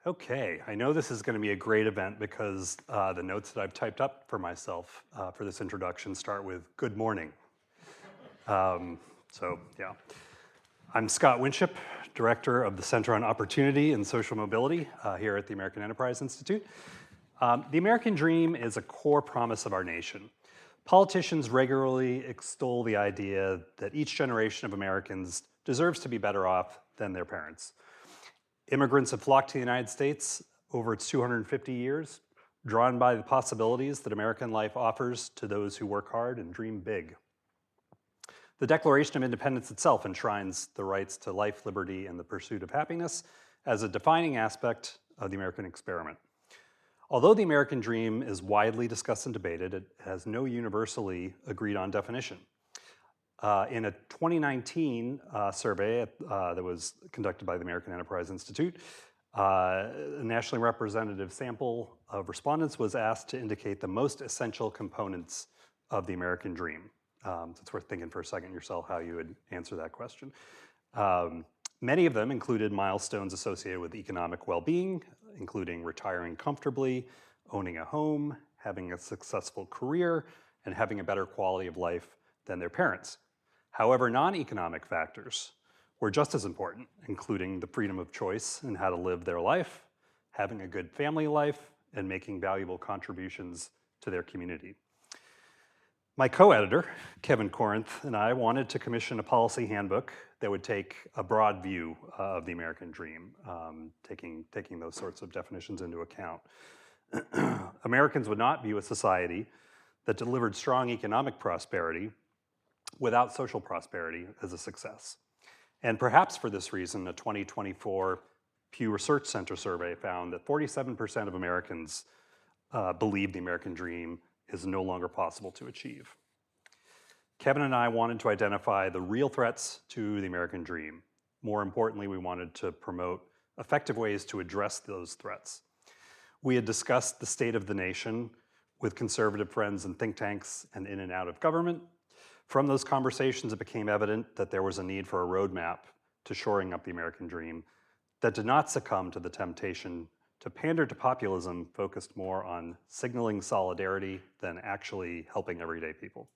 Okay, I know this is going to be a great event because the notes that I've typed up for myself for this introduction start with good morning. Yeah. I'm Scott Winship, Director of the Center on Opportunity and Social Mobility here at the American Enterprise Institute. The American dream is a core promise of our nation. Politicians regularly extol the idea that each generation of Americans deserves to be better off than their parents. Immigrants have flocked to the United States over its 250 years, drawn by the possibilities that American life offers to those who work hard and dream big. The Declaration of Independence itself enshrines the rights to life, liberty, and the pursuit of happiness as a defining aspect of the American experiment. Although the American dream is widely discussed and debated, it has no universally agreed on definition. In a 2019 survey that was conducted by the American Enterprise Institute, a nationally representative sample of respondents was asked to indicate the most essential components of the American dream. So it's worth thinking for a second yourself how you would answer that question. Many of them included milestones associated with economic well-being, including retiring comfortably, owning a home, having a successful career, and having a better quality of life than their parents. However, non-economic factors were just as important, including the freedom of choice in how to live their life, having a good family life, and making valuable contributions to their community. My co-editor, Kevin Corinth, and I wanted to commission a policy handbook that would take a broad view of the American dream, taking those sorts of definitions into account. Americans would not view a society that delivered strong economic prosperity without social prosperity as a success. And perhaps for this reason, a 2024 Pew Research Center survey found that 47% of Americans believe the American dream is no longer possible to achieve. Kevin and I wanted to identify the real threats to the American dream. More importantly, we wanted to promote effective ways to address those threats. We had discussed the state of the nation with conservative friends and think tanks and in and out of government. From those conversations, it became evident that there was a need for a roadmap to shoring up the American dream that did not succumb to the temptation to pander to populism focused more on signaling solidarity than actually helping everyday people.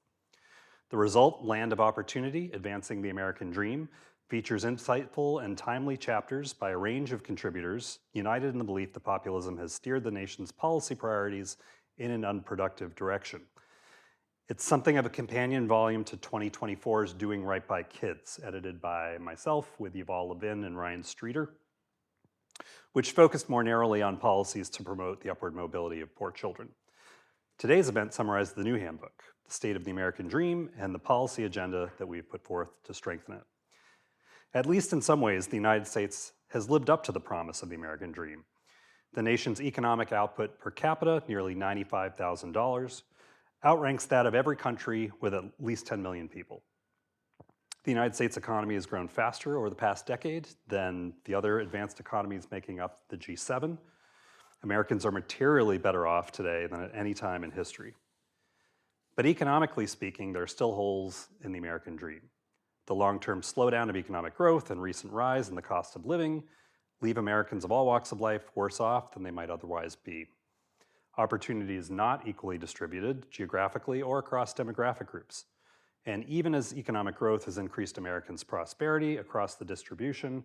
The result, Land of Opportunity, Advancing the American Dream, features insightful and timely chapters by a range of contributors, united in the belief that populism has steered the nation's policy priorities in an unproductive direction. It's something of a companion volume to 2024's Doing Right by Kids, edited by myself with Yuval Levin and Ryan Streeter, which focused more narrowly on policies to promote the upward mobility of poor children. Today's event summarized the new handbook, the state of the American dream, and the policy agenda that we've put forth to strengthen it. At least in some ways, the United States has lived up to the promise of the American dream. The nation's economic output per capita, nearly $95,000, outranks that of every country with at least 10 million people. The United States economy has grown faster over the past decade than the other advanced economies making up the G7. Americans are materially better off today than at any time in history. But economically speaking, there are still holes in the American dream. The long-term slowdown of economic growth and recent rise in the cost of living leave Americans of all walks of life worse off than they might otherwise be. Opportunity is not equally distributed geographically or across demographic groups. And even as economic growth has increased Americans' prosperity across the distribution,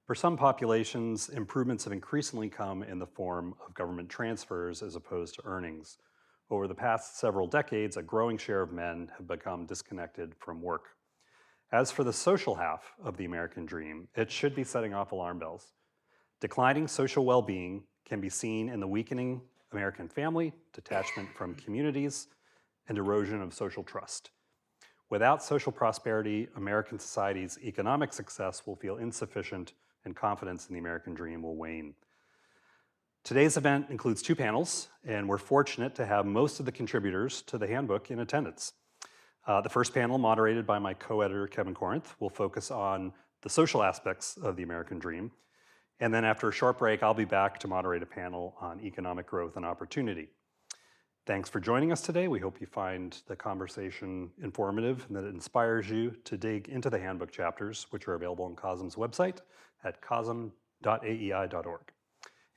for some populations, improvements have increasingly come in the form of government transfers as opposed to earnings. Over the past several decades, a growing share of men have become disconnected from work. As for the social half of the American dream, it should be setting off alarm bells. Declining social well-being can be seen in the weakening American family, detachment from communities, and erosion of social trust. Without social prosperity, American society's economic success will feel insufficient and confidence in the American dream will wane. Today's event includes two panels, and we're fortunate to have most of the contributors to the handbook in attendance. The first panel, moderated by my co-editor Kevin Corinth, will focus on the social aspects of the American dream. And then after a short break, I'll be back to moderate a panel on economic growth and opportunity. Thanks for joining us today. We hope you find the conversation informative and that it inspires you to dig into the handbook chapters, which are available on COSM's website at cosm.aei.org.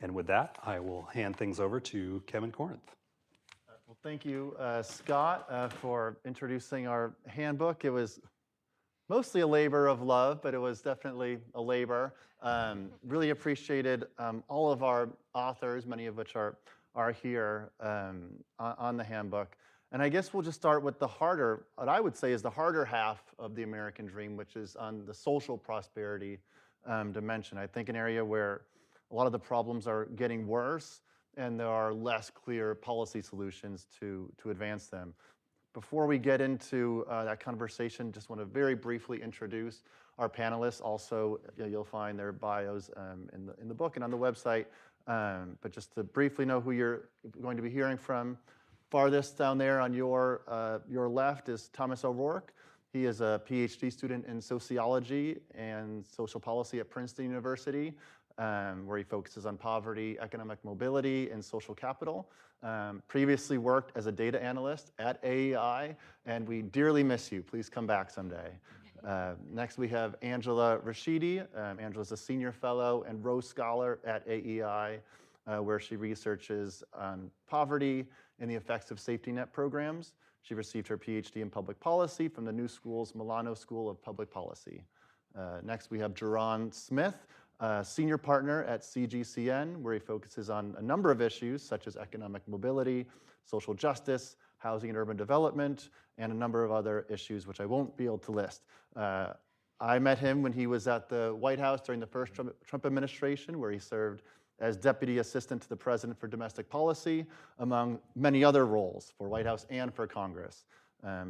And with that, I will hand things over to Kevin Corinth. Well, thank you, Scott, for introducing our handbook. It was mostly a labor of love, but it was definitely a labor. Really appreciated all of our authors, many of which are here on the handbook. And I guess we'll just start with the harder, what I would say is the harder half of the American dream, which is on the social prosperity dimension. I think an area where a lot of the problems are getting worse and there are less clear policy solutions to advance them. Before we get into that conversation, just want to very briefly introduce our panelists. Also, you'll find their bios in the book and on the website. But just to briefly know who you're going to be hearing from, farthest down there on your left is Thomas O'Rourke. He is a PhD student in sociology and social policy at Princeton University, where he focuses on poverty, economic mobility, and social capital. Previously worked as a data analyst at AEI, and we dearly miss you. Please come back someday. Next, we have Angela Rashidi. Angela's a senior fellow and Rose Scholar at AEI, where she researches on poverty and the effects of safety net programs. She received her PhD in public policy from the New School's Milano School of Public Policy. Next, we have Jerron Smith, senior partner at CGCN, where he focuses on a number of issues such as economic mobility, social justice, housing and urban development, and a number of other issues which I won't be able to list. I met him when he was at the White House during the first Trump administration, where he served as Deputy Assistant to the President for Domestic Policy, among many other roles for White House and for Congress.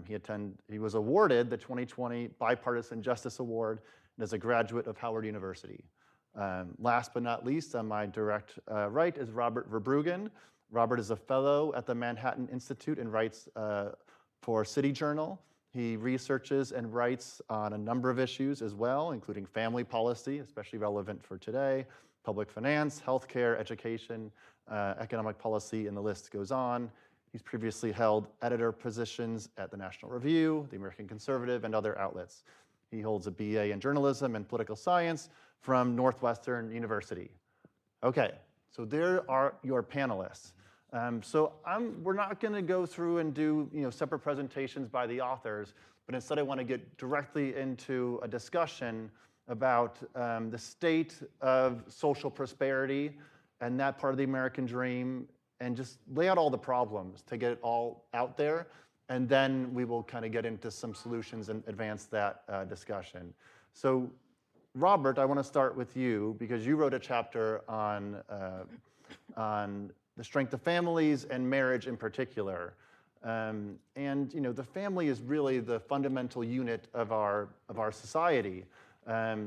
He was awarded the 2020 Bipartisan Justice Award and is a graduate of Howard University. Last but not least, on my direct right is Robert Verbruggen. Robert is a fellow at the Manhattan Institute and writes for City Journal. He researches and writes on a number of issues as well, including family policy, especially relevant for today, public finance, healthcare, education, economic policy, and the list goes on. He's previously held editor positions at the National Review, the American Conservative, and other outlets. He holds a BA in journalism and political science from Northwestern University. Okay, so there are your panelists. We're not going to go through and do separate presentations by the authors, but instead I want to get directly into a discussion about the state of social prosperity and that part of the American dream, and just lay out all the problems to get it all out there, and then we will kind of get into some solutions and advance that discussion. So Robert, I want to start with you because you wrote a chapter on the strength of families and marriage in particular. The family is really the fundamental unit of our society.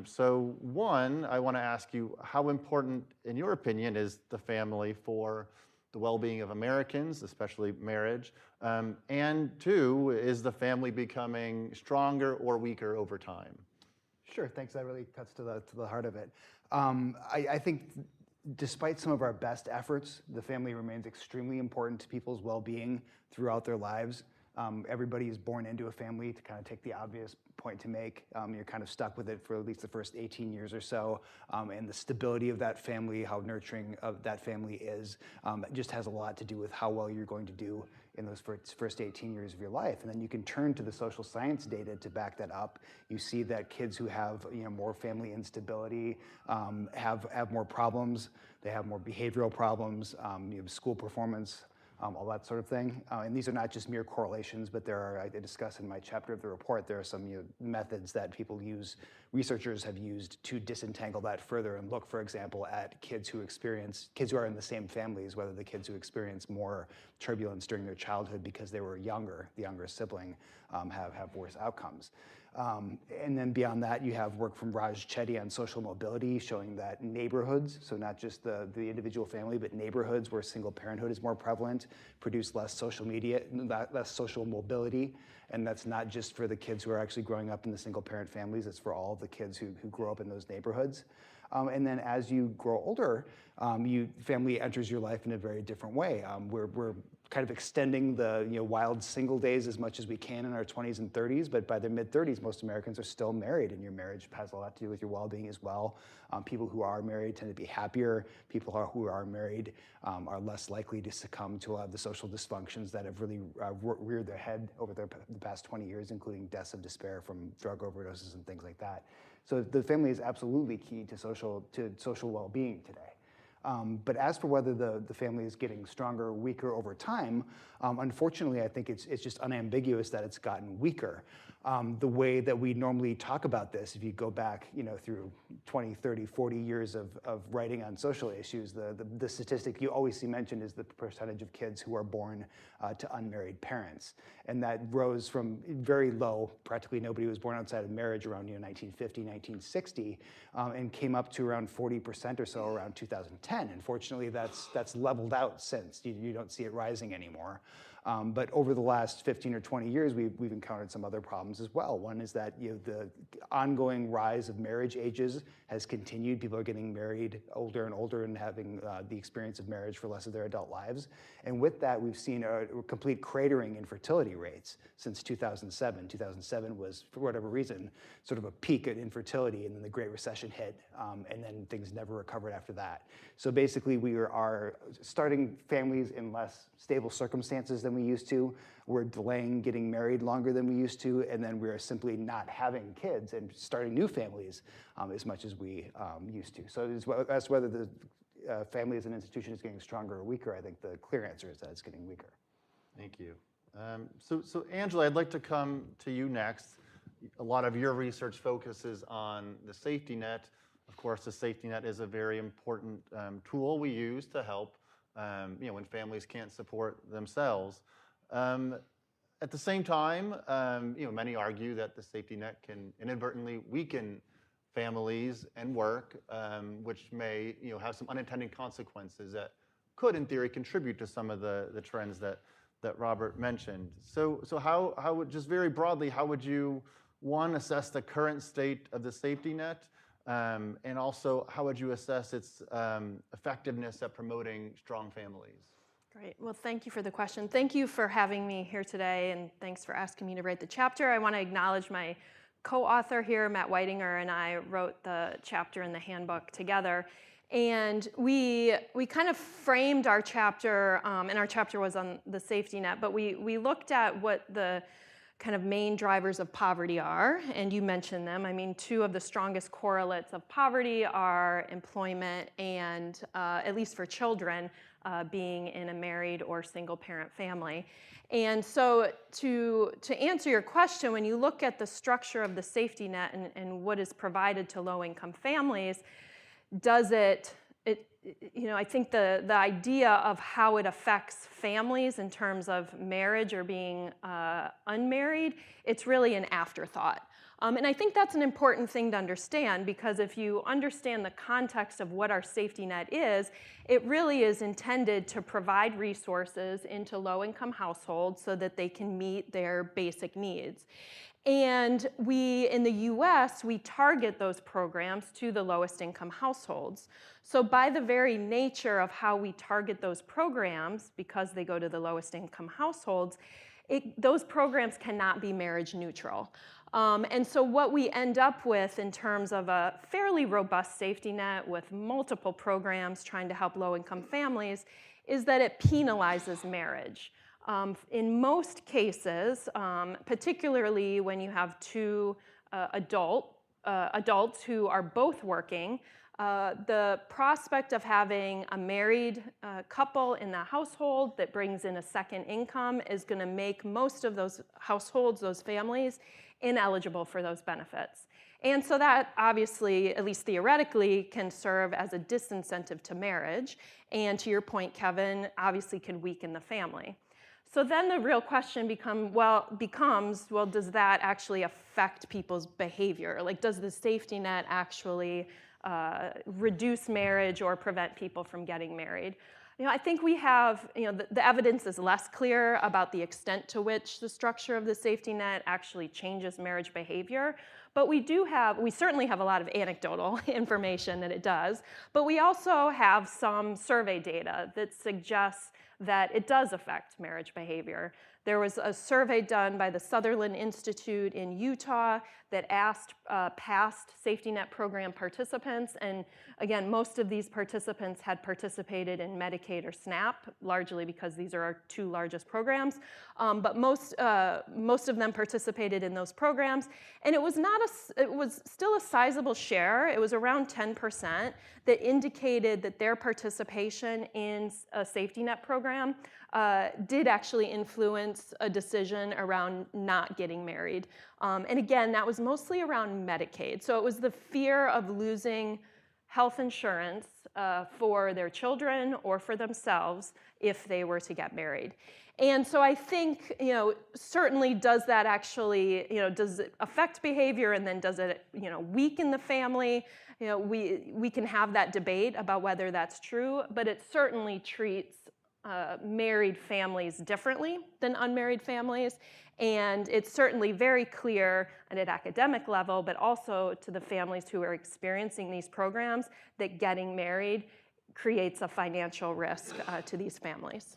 So one, I want to ask you, how important, in your opinion, is the family for the well-being of Americans, especially marriage? And two, is the family becoming stronger or weaker over time? Sure, thanks. That really cuts to the heart of it. I think despite some of our best efforts, the family remains extremely important to people's well-being throughout their lives. Everybody is born into a family, to kind of take the obvious point to make. You're kind of stuck with it for at least the first 18 years or so. And the stability of that family, how nurturing of that family is, just has a lot to do with how well you're going to do in those first 18 years of your life. And then you can turn to the social science data to back that up. You see that kids who have more family instability have more problems. They have more behavioral problems, school performance, all that sort of thing. And these are not just mere correlations, but there are, I discuss in my chapter of the report, there are some methods that researchers have used to disentangle that further and look, for example, at kids who are in the same families, whether the kids who experience more turbulence during their childhood because they were younger, the younger sibling, have worse outcomes. And then beyond that, you have work from Raj Chetty on social mobility, showing that neighborhoods, so not just the individual family, but neighborhoods where single parenthood is more prevalent, produce less social mobility. And that's not just for the kids who are actually growing up in the single parent families, it's for all of the kids who grow up in those neighborhoods. And then as you grow older, family enters your life in a very different way. We're kind of extending the wild single days as much as we can in our 20s and 30s, but by their mid-30s, most Americans are still married, and your marriage has a lot to do with your well-being as well. People who are married tend to be happier. People who are married are less likely to succumb to a lot of the social dysfunctions that have really reared their head over the past 20 years, including deaths of despair from drug overdoses and things like that. So the family is absolutely key to social well-being today. But as for whether the family is getting stronger or weaker over time, unfortunately, I think it's just unambiguous that it's gotten weaker. The way that we normally talk about this, if you go back through 20, 30, 40 years of writing on social issues, the statistic you always see mentioned is the percentage of kids who are born to unmarried parents. And that rose from very low, practically nobody was born outside of marriage around 1950, 1960, and came up to around 40% or so around 2010. Unfortunately, that's leveled out since. You don't see it rising anymore. But over the last 15 or 20 years, we've encountered some other problems as well. One is that the ongoing rise of marriage ages has continued. People are getting married older and older and having the experience of marriage for less of their adult lives. And with that, we've seen a complete cratering in fertility rates since 2007. 2007 was, for whatever reason, sort of a peak at infertility, and then the Great Recession hit, and then things never recovered after that. So basically, we are starting families in less stable circumstances than we used to. We're delaying getting married longer than we used to, and then we're simply not having kids and starting new families as much as we used to. So as to whether the family as an institution is getting stronger or weaker, I think the clear answer is that it's getting weaker. Thank you. So Angela, I'd like to come to you next. A lot of your research focuses on the safety net. Of course, the safety net is a very important tool we use to help when families can't support themselves. At the same time, many argue that the safety net can inadvertently weaken families and work, which may have some unintended consequences that could, in theory, contribute to some of the trends that Robert mentioned. So how would, just very broadly, how would you, one, assess the current state of the safety net, and also how would you assess its effectiveness at promoting strong families? Great. Well, thank you for the question. Thank you for having me here today, and thanks for asking me to write the chapter. I want to acknowledge my co-author here, Matt Whitinger, and I wrote the chapter in the handbook together. And we kind of framed our chapter, and our chapter was on the safety net, but we looked at what the kind of main drivers of poverty are, and you mentioned them. I mean, two of the strongest correlates of poverty are employment and, at least for children, being in a married or single parent family. And so to answer your question, when you look at the structure of the safety net and what is provided to low-income families, does I think the idea of how it affects families in terms of marriage or being unmarried, it's really an afterthought. And I think that's an important thing to understand, because if you understand the context of what our safety net is, it really is intended to provide resources into low-income households so that they can meet their basic needs. And in the US, we target those programs to the lowest income households. So by the very nature of how we target those programs, because they go to the lowest income households, those programs cannot be marriage neutral. And so what we end up with in terms of a fairly robust safety net with multiple programs trying to help low-income families is that it penalizes marriage. In most cases, particularly when you have two adults who are both working, the prospect of having a married couple in the household that brings in a second income is going to make most of those households, those families, ineligible for those benefits. And so that obviously, at least theoretically, can serve as a disincentive to marriage. And to your point, Kevin, obviously can weaken the family. So then the real question becomes, does that actually affect people's behavior? Like, does the safety net actually reduce marriage or prevent people from getting married? I think we have, the evidence is less clear about the extent to which the structure of the safety net actually changes marriage behavior. But we certainly have a lot of anecdotal information that it does. But we also have some survey data that suggests that it does affect marriage behavior. There was a survey done by the Sutherland Institute in Utah that asked past safety net program participants, and again, most of these participants had participated in Medicaid or SNAP, largely because these are our two largest programs, but most of them participated in those programs, and it was still a sizable share. It was around 10% that indicated that their participation in a safety net program did actually influence a decision around not getting married. And again, that was mostly around Medicaid. So it was the fear of losing health insurance for their children or for themselves if they were to get married. And so I think, certainly does that actually, does it affect behavior, and then does it, weaken the family? We can have that debate about whether that's true, but it certainly treats married families differently than unmarried families. And it's certainly very clear at an academic level, but also to the families who are experiencing these programs, that getting married creates a financial risk to these families.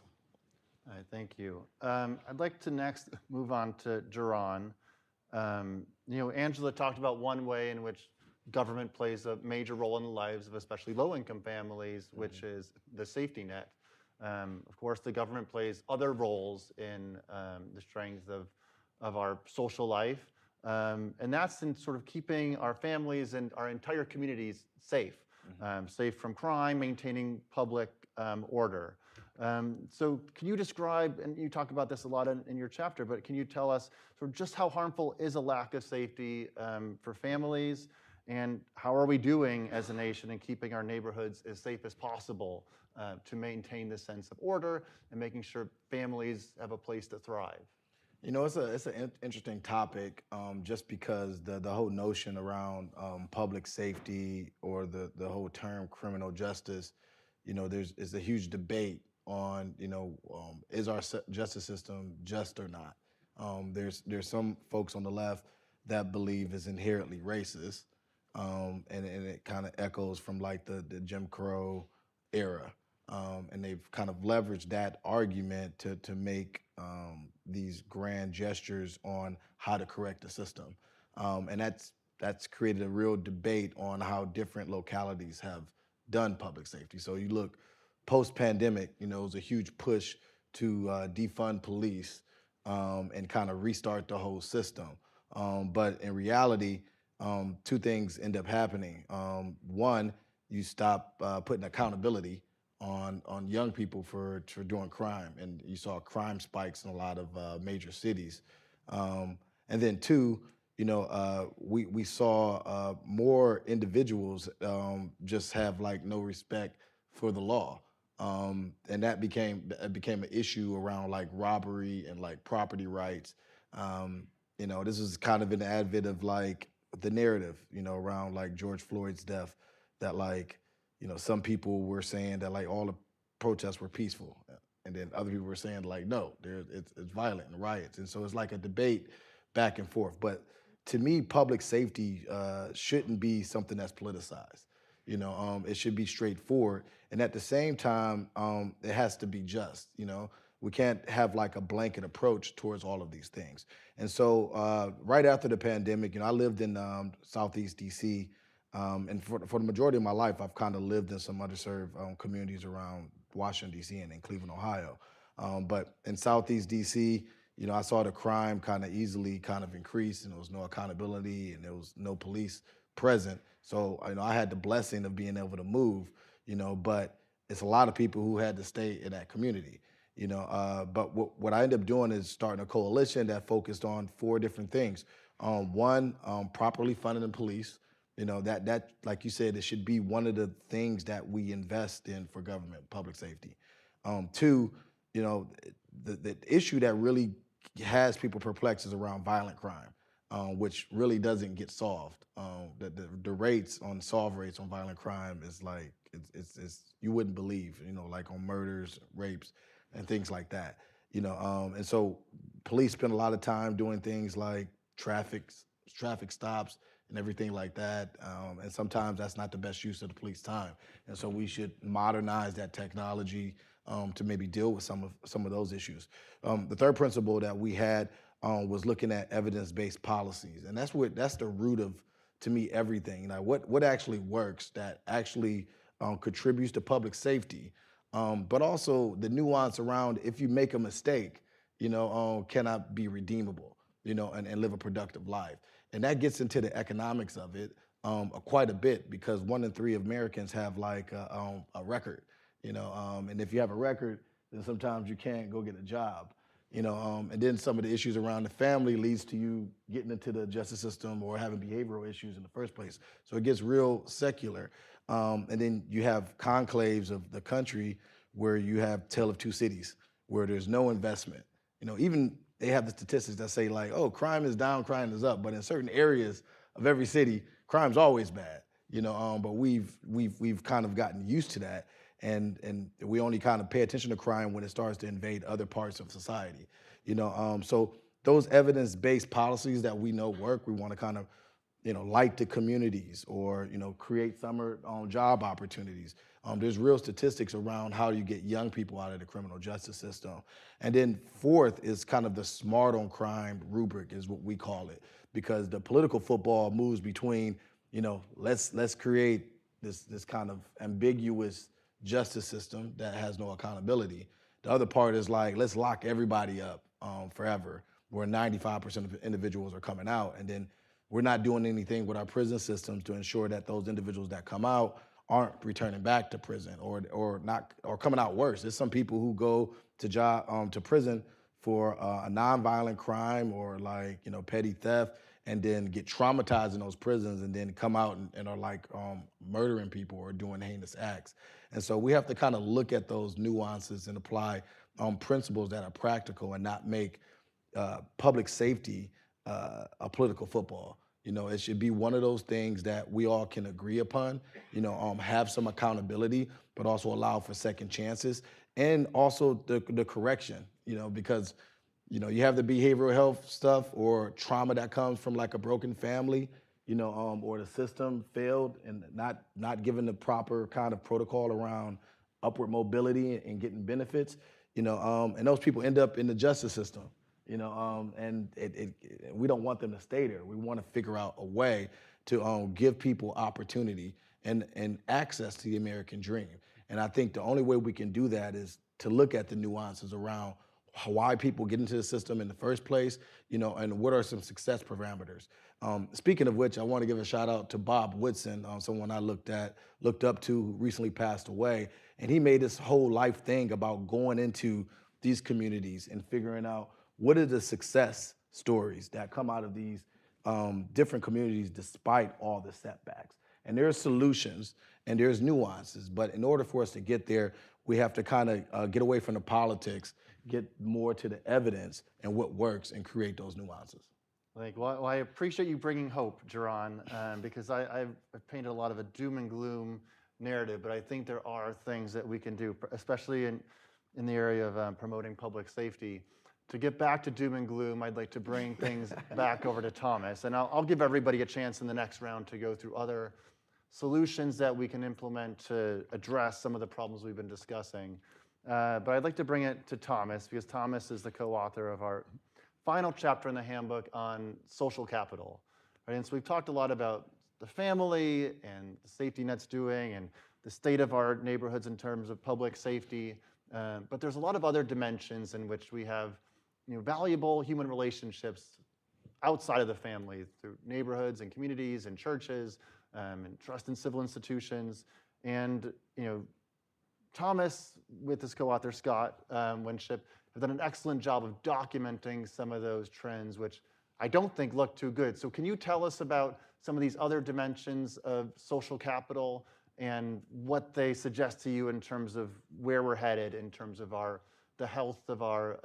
All right, thank you. I'd like to next move on to Jaron. Angela talked about one way in which government plays a major role in the lives of especially low-income families, which is the safety net. Of course, the government plays other roles in the strength of our social life, and that's in sort of keeping our families and our entire communities safe, safe from crime, maintaining public order. So can you describe, and you talk about this a lot in your chapter, but can you tell us sort of just how harmful is a lack of safety for families, and how are we doing as a nation in keeping our neighborhoods as safe as possible to maintain this sense of order and making sure families have a place to thrive? It's an interesting topic, just because the whole notion around public safety, or the whole term criminal justice, there's a huge debate on, is our justice system just or not? There's some folks on the left that believe is inherently racist, and it kind of echoes from like the Jim Crow era. And they've kind of leveraged that argument to make these grand gestures on how to correct the system. And that's created a real debate on how different localities have done public safety. So you look post-pandemic, it was a huge push to defund police and kind of restart the whole system. But in reality, two things end up happening. One, you stop putting accountability on young people for doing crime, and you saw crime spikes in a lot of major cities. And then two, we saw more individuals just have like no respect for the law, and that became an issue around like robbery and like property rights. This was kind of an advent of like the narrative, around like George Floyd's death, that like, some people were saying that like all the protests were peaceful, and then other people were saying like, no, it's violent and riots. And so it's like a debate back and forth. But to me, public safety shouldn't be something that's politicized. It should be straightforward, and at the same time, it has to be just. We can't have like a blanket approach towards all of these things. And so right after the pandemic, I lived in Southeast DC. And for the majority of my life, I've kind of lived in some underserved communities around Washington, D.C. and in Cleveland, Ohio. But in Southeast D.C., I saw the crime kind of easily kind of increase, and there was no accountability, and there was no police present. So, I had the blessing of being able to move, but it's a lot of people who had to stay in that community. But what I ended up doing is starting a coalition that focused on 4 different things. One, properly funding the police. That like you said, it should be one of the things that we invest in for government, public safety. 2, the issue that really has people perplexed is around violent crime, which really doesn't get solved. The rates on solve rates on violent crime is like, it's you wouldn't believe, like on murders, rapes, and things like that. And so police spend a lot of time doing things like traffic stops and everything like that. And sometimes that's not the best use of the police time. And so we should modernize that technology, to maybe deal with some of those issues. The third principle that we had was looking at evidence-based policies, and that's the root of, to me, everything. Like what actually works that actually contributes to public safety, but also the nuance around if you make a mistake, cannot be redeemable, and live a productive life. And that gets into the economics of it quite a bit because 1 in 3 Americans have like a record, and if you have a record, then sometimes you can't go get a job, and then some of the issues around the family leads to you getting into the justice system or having behavioral issues in the first place. So it gets real secular. And then you have conclaves of the country where you have tale of two cities, where there's no investment. Even they have the statistics that say like, oh, crime is down, crime is up. But in certain areas of every city, crime's always bad. But we've kind of gotten used to that, and we only kind of pay attention to crime when it starts to invade other parts of society. So those evidence-based policies that we know work, we want to kind of light the communities or, create summer job opportunities. There's real statistics around how you get young people out of the criminal justice system. And then fourth is kind of the smart on crime rubric is what we call it, because the political football moves between, let's create this kind of ambiguous justice system that has no accountability. The other part is like, let's lock everybody up forever, where 95% of individuals are coming out. And then we're not doing anything with our prison systems to ensure that those individuals that come out aren't returning back to prison or coming out worse. There's some people who go to prison for a nonviolent crime or like petty theft, and then get traumatized in those prisons, and then come out and are like murdering people or doing heinous acts. And so we have to kind of look at those nuances and apply principles that are practical and not make public safety a political football. It should be one of those things that we all can agree upon, have some accountability, but also allow for second chances, and also the correction, because you have the behavioral health stuff or trauma that comes from like a broken family, or the system failed and not given the proper kind of protocol around upward mobility and getting benefits, and those people end up in the justice system. And we don't want them to stay there. We want to figure out a way to give people opportunity and access to the American dream. And I think the only way we can do that is to look at the nuances around why people get into the system in the first place, and what are some success parameters. Speaking of which, I want to give a shout out to Bob Woodson, someone I looked up to, who recently passed away. And he made this whole life thing about going into these communities and figuring out what are the success stories that come out of these different communities despite all the setbacks. And there's solutions and there's nuances, but in order for us to get there, we have to kind of get away from the politics, get more to the evidence and what works, and create those nuances. Well, I appreciate you bringing hope, Jaron, because I've painted a lot of a doom and gloom narrative, but I think there are things that we can do, especially in the area of promoting public safety. To get back to doom and gloom, I'd like to bring things back over to Thomas, and I'll give everybody a chance in the next round to go through other solutions that we can implement to address some of the problems we've been discussing. But I'd like to bring it to Thomas, because Thomas is the co-author of our final chapter in the handbook on social capital. Right? And so we've talked a lot about the family and the safety net's doing and the state of our neighborhoods in terms of public safety. But there's a lot of other dimensions in which we have valuable human relationships outside of the family through neighborhoods and communities and churches and trust in civil institutions. And Thomas, with his co-author Scott Winship, have done an excellent job of documenting some of those trends, which I don't think look too good. So can you tell us about some of these other dimensions of social capital and what they suggest to you in terms of where we're headed in terms of the health of our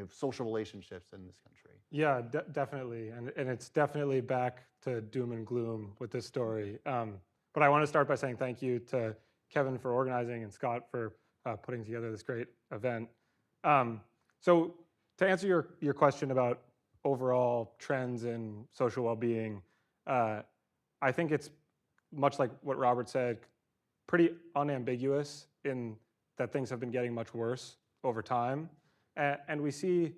social relationships in this country? Yeah, definitely, and it's definitely back to doom and gloom with this story. But I want to start by saying thank you to Kevin for organizing and Scott for putting together this great event. So to answer your question about overall trends in social well-being, I think it's much like what Robert said, pretty unambiguous in that things have been getting much worse over time. And we see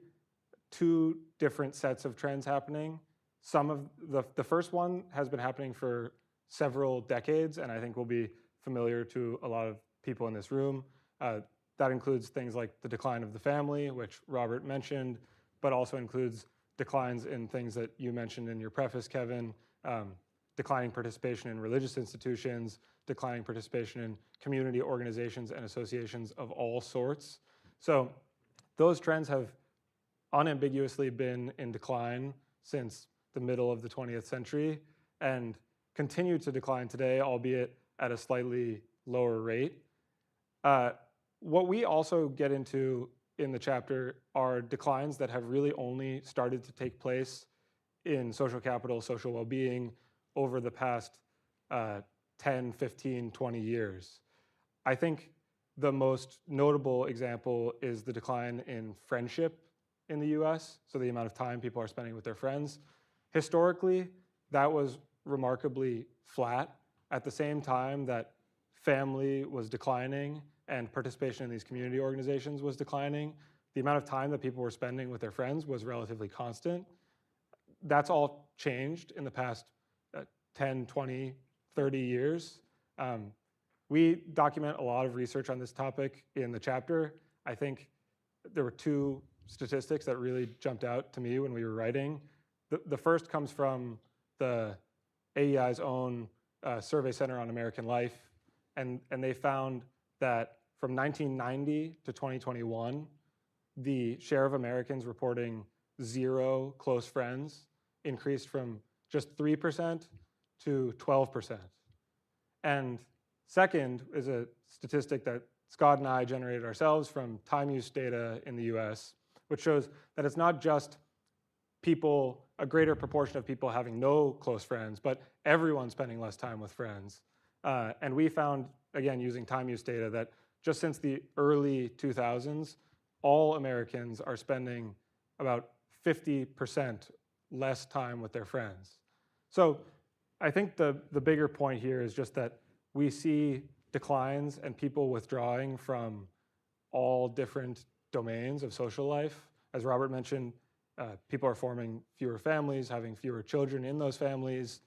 two different sets of trends happening. Some of the first one has been happening for several decades, and I think will be familiar to a lot of people in this room. That includes things like the decline of the family, which Robert mentioned, but also includes declines in things that you mentioned in your preface, Kevin, declining participation in religious institutions, declining participation in community organizations and associations of all sorts. So those trends have unambiguously been in decline since the middle of the 20th century and continue to decline today, albeit at a slightly lower rate. What we also get into in the chapter are declines that have really only started to take place in social capital, social well-being over the past 10, 15, 20 years. I think the most notable example is the decline in friendship in the US, so the amount of time people are spending with their friends. Historically, that was remarkably flat at the same time that family was declining and participation in these community organizations was declining. The amount of time that people were spending with their friends was relatively constant. That's all changed in the past 10, 20, 30 years. We document a lot of research on this topic in the chapter. I think there were two statistics that really jumped out to me when we were writing. The first comes from the AEI's own Survey Center on American Life, and they found that from 1990 to 2021, the share of Americans reporting 0 close friends increased from just 3% to 12%. And second is a statistic that Scott and I generated ourselves from time use data in the US, which shows that it's not just people, a greater proportion of people having no close friends, but everyone spending less time with friends. And we found, again, using time use data, that just since the early 2000s, all Americans are spending about 50% less time with their friends. So I think the bigger point here is just that we see declines and people withdrawing from all different domains of social life. As Robert mentioned, people are forming fewer families, having fewer children in those families.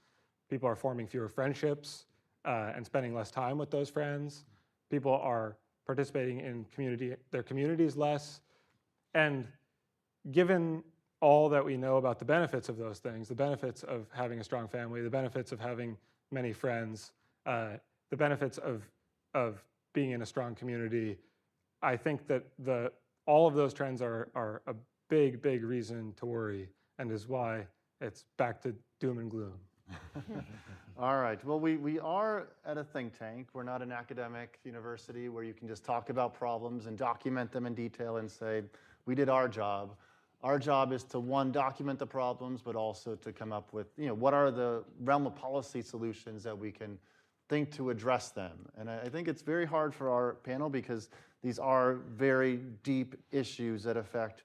People are forming fewer friendships and spending less time with those friends. People are participating in their communities less. And given all that we know about the benefits of those things, the benefits of having a strong family, the benefits of having many friends, the benefits of being in a strong community, I think that all of those trends are a big, big reason to worry, and is why it's back to doom and gloom. All right. Well, we are at a think tank. We're not an academic university where you can just talk about problems and document them in detail and say, we did our job. Our job is to, one, document the problems, but also to come up with, what are the realm of policy solutions that we can think to address them. And I think it's very hard for our panel because these are very deep issues that affect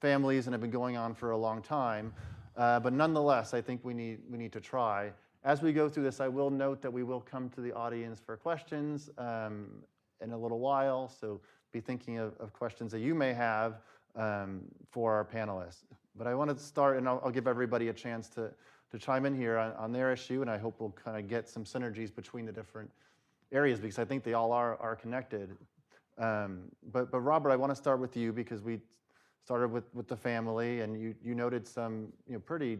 families and have been going on for a long time. But nonetheless, I think we need to try. As we go through this, I will note that we will come to the audience for questions in a little while. So be thinking of questions that you may have for our panelists. But I want to start, and I'll give everybody a chance to chime in here on their issue, and I hope we'll kind of get some synergies between the different areas because I think they all are connected. But Robert, I want to start with you because we started with the family, and you noted some pretty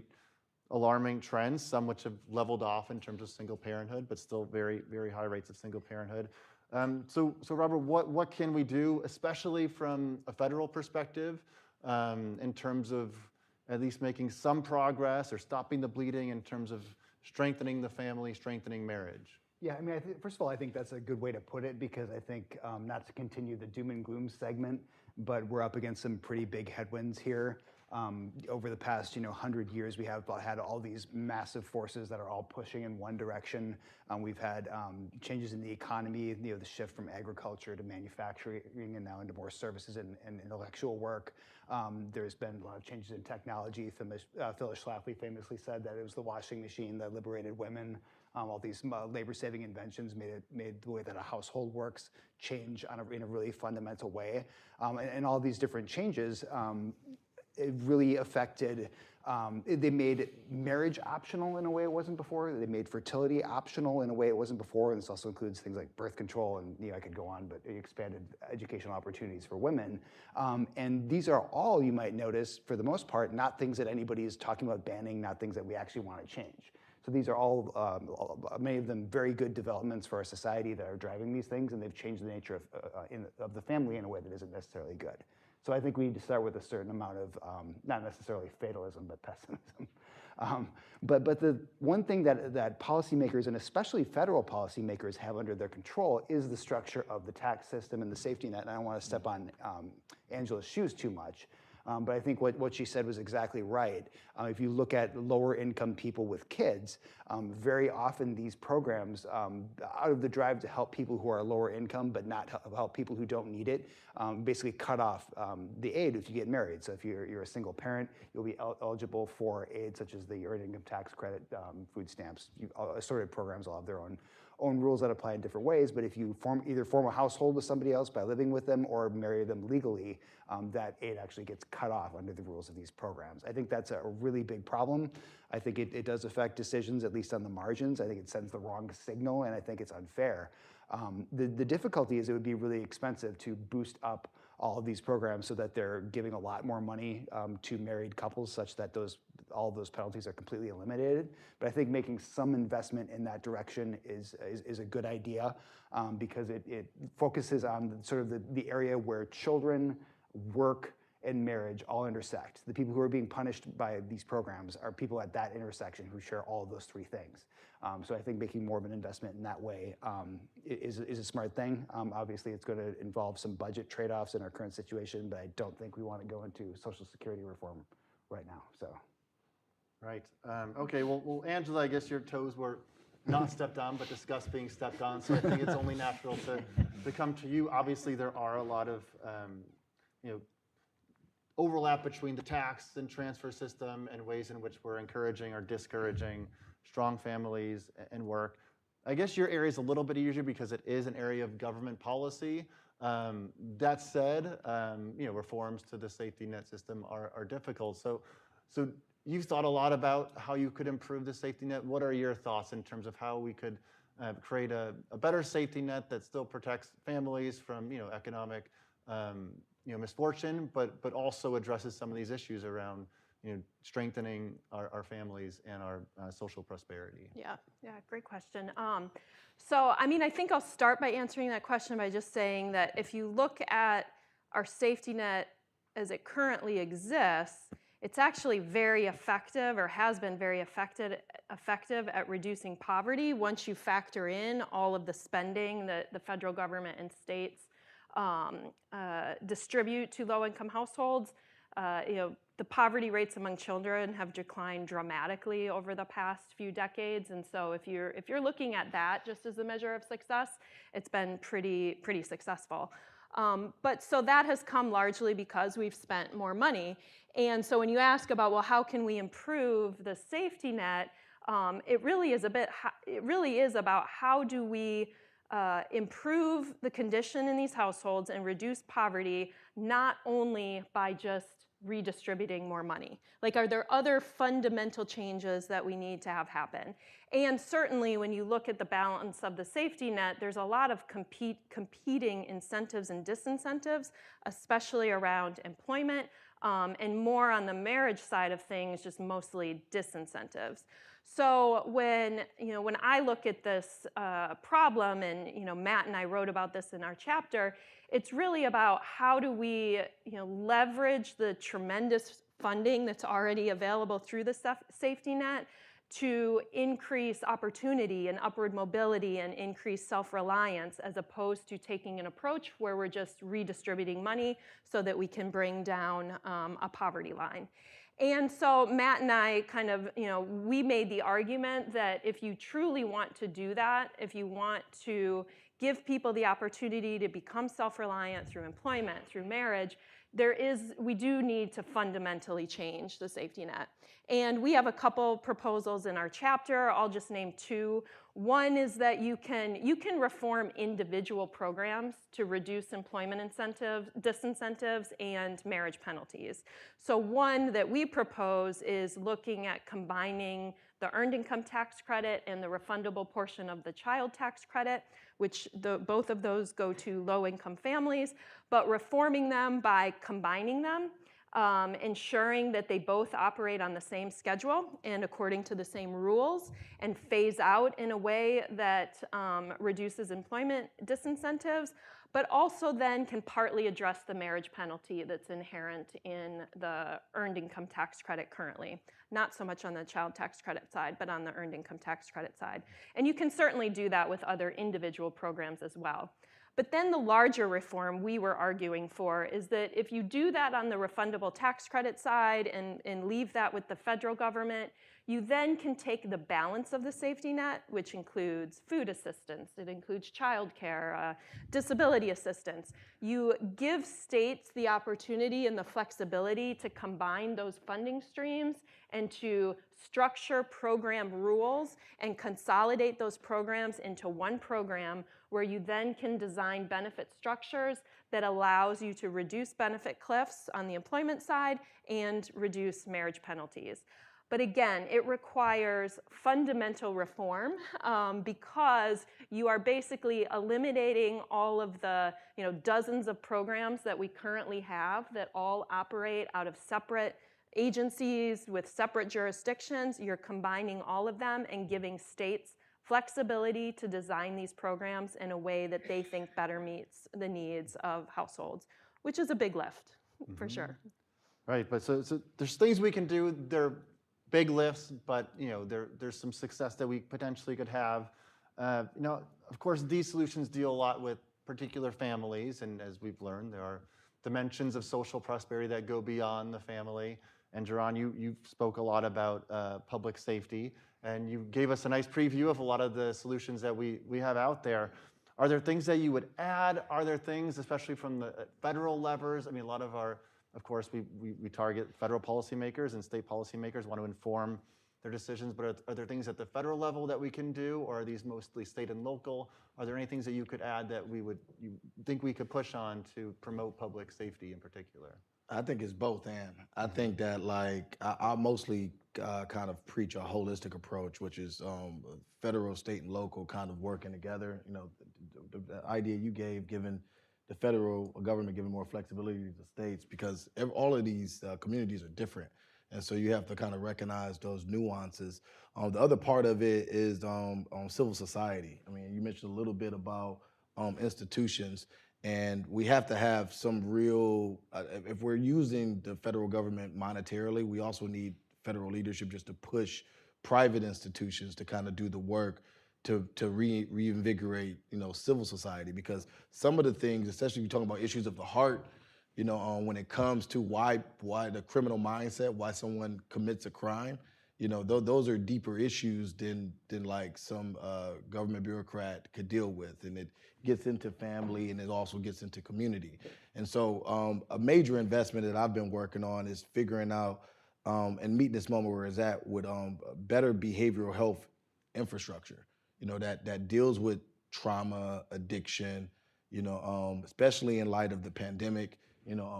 alarming trends, some which have leveled off in terms of single parenthood, but still very, very high rates of single parenthood. So Robert, what can we do, especially from a federal perspective, in terms of at least making some progress or stopping the bleeding in terms of strengthening the family, strengthening marriage? Yeah, I mean, first of all, I think that's a good way to put it because I think, not to continue the doom and gloom segment, but we're up against some pretty big headwinds here. Over the past 100 years, we have had all these massive forces that are all pushing in one direction. We've had changes in the economy, the shift from agriculture to manufacturing and now into more services and intellectual work. There's been a lot of changes in technology. Phyllis Schlafly famously said that it was the washing machine that liberated women. All these labor-saving inventions made the way that a household works change in a really fundamental way. And all these different changes, it really affected, they made marriage optional in a way it wasn't before. They made fertility optional in a way it wasn't before. And this also includes things like birth control, and I could go on, but it expanded educational opportunities for women. And these are all, you might notice, for the most part, not things that anybody is talking about banning, not things that we actually want to change. So these are all, many of them, very good developments for our society that are driving these things, and they've changed the nature of the family in a way that isn't necessarily good. So I think we need to start with a certain amount of, not necessarily fatalism, but pessimism. But the one thing that policymakers, and especially federal policymakers, have under their control is the structure of the tax system and the safety net. And I don't want to step on Angela's shoes too much. But I think what she said was exactly right. If you look at lower income people with kids, very often these programs, out of the drive to help people who are lower income but not help people who don't need it, basically cut off the aid if you get married. So if you're a single parent, you'll be eligible for aid such as the earned income tax credit, food stamps. Assorted programs all have their own rules that apply in different ways, but if you either form a household with somebody else by living with them or marry them legally, that aid actually gets cut off under the rules of these programs. I think that's a really big problem. I think it does affect decisions, at least on the margins. I think it sends the wrong signal, and I think it's unfair. The difficulty is it would be really expensive to boost up all of these programs so that they're giving a lot more money to married couples such that all of those penalties are completely eliminated. But I think making some investment in that direction is a good idea because it focuses on sort of the area where children, work, and marriage all intersect. The people who are being punished by these programs are people at that intersection who share all of those three things. So I think making more of an investment in that way is a smart thing. Obviously, it's going to involve some budget trade-offs in our current situation, but I don't think we want to go into Social Security reform right now. So, Right. Okay. Well, Angela, I guess your toes were not stepped on, but discussed being stepped on. So I think it's only natural to come to you. Obviously, there are a lot of overlap between the tax and transfer system and ways in which we're encouraging or discouraging strong families and work. I guess your area is a little bit easier because it is an area of government policy. That said, reforms to the safety net system are difficult. So you've thought a lot about how you could improve the safety net. What are your thoughts in terms of how we could create a better safety net that still protects families from economic misfortune, but also addresses some of these issues around strengthening our families and our social prosperity? Yeah, great question. So, I think I'll start by answering that question by just saying that if you look at our safety net as it currently exists, it's actually very effective, or has been very effective at reducing poverty once you factor in all of the spending that the federal government and states distribute to low-income households. The poverty rates among children have declined dramatically over the past few decades, and so if you're looking at that just as a measure of success, it's been pretty successful. But so that has come largely because we've spent more money, and so when you ask about, well, how can we improve the safety net, it really is about how do we improve the condition in these households and reduce poverty, not only by just redistributing more money. Like, are there other fundamental changes that we need to have happen? And certainly when you look at the balance of the safety net, there's a lot of competing incentives and disincentives, especially around employment, and more on the marriage side of things, just mostly disincentives. So when I look at this problem, and Matt and I wrote about this in our chapter, it's really about how do we leverage the tremendous funding that's already available through the safety net to increase opportunity and upward mobility and increase self-reliance, as opposed to taking an approach where we're just redistributing money so that we can bring down a poverty line. And so Matt and I we made the argument that if you truly want to do that, if you want to give people the opportunity to become self-reliant through employment, through marriage, we do need to fundamentally change the safety net. And we have a couple proposals in our chapter. I'll just name two. One is that you can reform individual programs to reduce employment disincentives and marriage penalties. So one that we propose is looking at combining the earned income tax credit and the refundable portion of the child tax credit, which both of those go to low-income families, but reforming them by combining them, ensuring that they both operate on the same schedule and according to the same rules, and phase out in a way that reduces employment disincentives, but also then can partly address the marriage penalty that's inherent in the earned income tax credit currently. Not so much on the child tax credit side, but on the earned income tax credit side. And you can certainly do that with other individual programs as well. But then the larger reform we were arguing for is that if you do that on the refundable tax credit side and leave that with the federal government, you then can take the balance of the safety net, which includes food assistance, it includes childcare, disability assistance. You give states the opportunity and the flexibility to combine those funding streams and to structure program rules and consolidate those programs into one program where you then can design benefit structures that allows you to reduce benefit cliffs on the employment side and reduce marriage penalties. But again, it requires fundamental reform because you are basically eliminating all of the dozens of programs that we currently have that all operate out of separate agencies with separate jurisdictions. You're combining all of them and giving states flexibility to design these programs in a way that they think better meets the needs of households, which is a big lift, for sure. Right, but so there's things we can do. They're big lifts, but there's some success that we potentially could have. Of course, these solutions deal a lot with particular families, and as we've learned, there are dimensions of social prosperity that go beyond the family. And Jaron, you spoke a lot about public safety, and you gave us a nice preview of a lot of the solutions that we have out there. Are there things that you would add? Are there things, especially from the federal levers? I mean, a lot of our, of course, we target federal policymakers, and state policymakers want to inform their decisions, but are there things at the federal level that we can do, or are these mostly state and local? Are there any things that you could add that you think we could push on to promote public safety in particular? I think it's both, and I think that I mostly kind of preach a holistic approach, which is federal, state, and local kind of working together. The idea you gave, given the federal government giving more flexibility to the states, because all of these communities are different. And so you have to kind of recognize those nuances. The other part of it is civil society. I mean, you mentioned a little bit about institutions, and we have to have some real, if we're using the federal government monetarily, we also need federal leadership just to push private institutions to kind of do the work to reinvigorate, civil society. Because some of the things, especially if you're talking about issues of the heart, when it comes to why the criminal mindset, why someone commits a crime, those are deeper issues than like some government bureaucrat could deal with. And it gets into family, and it also gets into community. And so a major investment that I've been working on is figuring out and meeting this moment where it's at with better behavioral health infrastructure, that deals with trauma, addiction, especially in light of the pandemic,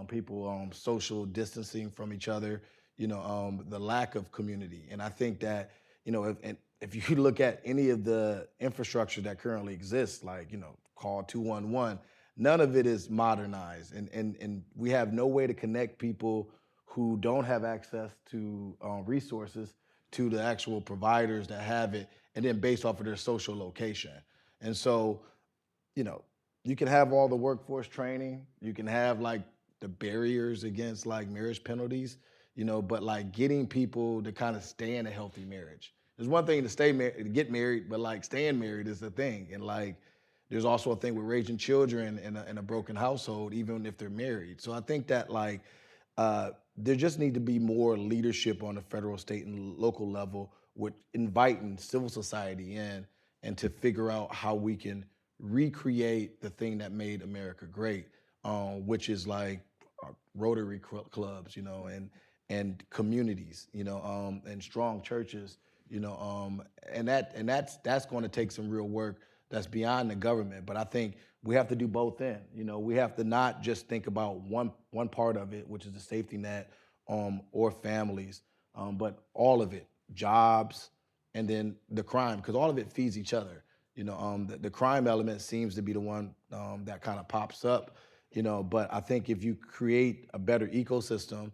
people social distancing from each other, the lack of community. And I think that, if you look at any of the infrastructure that currently exists, like, call 211, none of it is modernized. And we have no way to connect people who don't have access to resources to the actual providers that have it, and then based off of their social location. And so, you can have all the workforce training, you can have the barriers against marriage penalties, but getting people to kind of stay in a healthy marriage. There's one thing to get married, but staying married is the thing. And there's also a thing with raising children in a broken household, even if they're married. So I think that there just need to be more leadership on the federal, state, and local level with inviting civil society in, and to figure out how we can recreate the thing that made America great, which is Rotary clubs, and communities, and strong churches, and that's going to take some real work that's beyond the government. But I think we have to do both ends. We have to not just think about one part of it, which is the safety net, or families, but all of it, jobs, and then the crime, because all of it feeds each other. The crime element seems to be the one that kind of pops up, but I think if you create a better ecosystem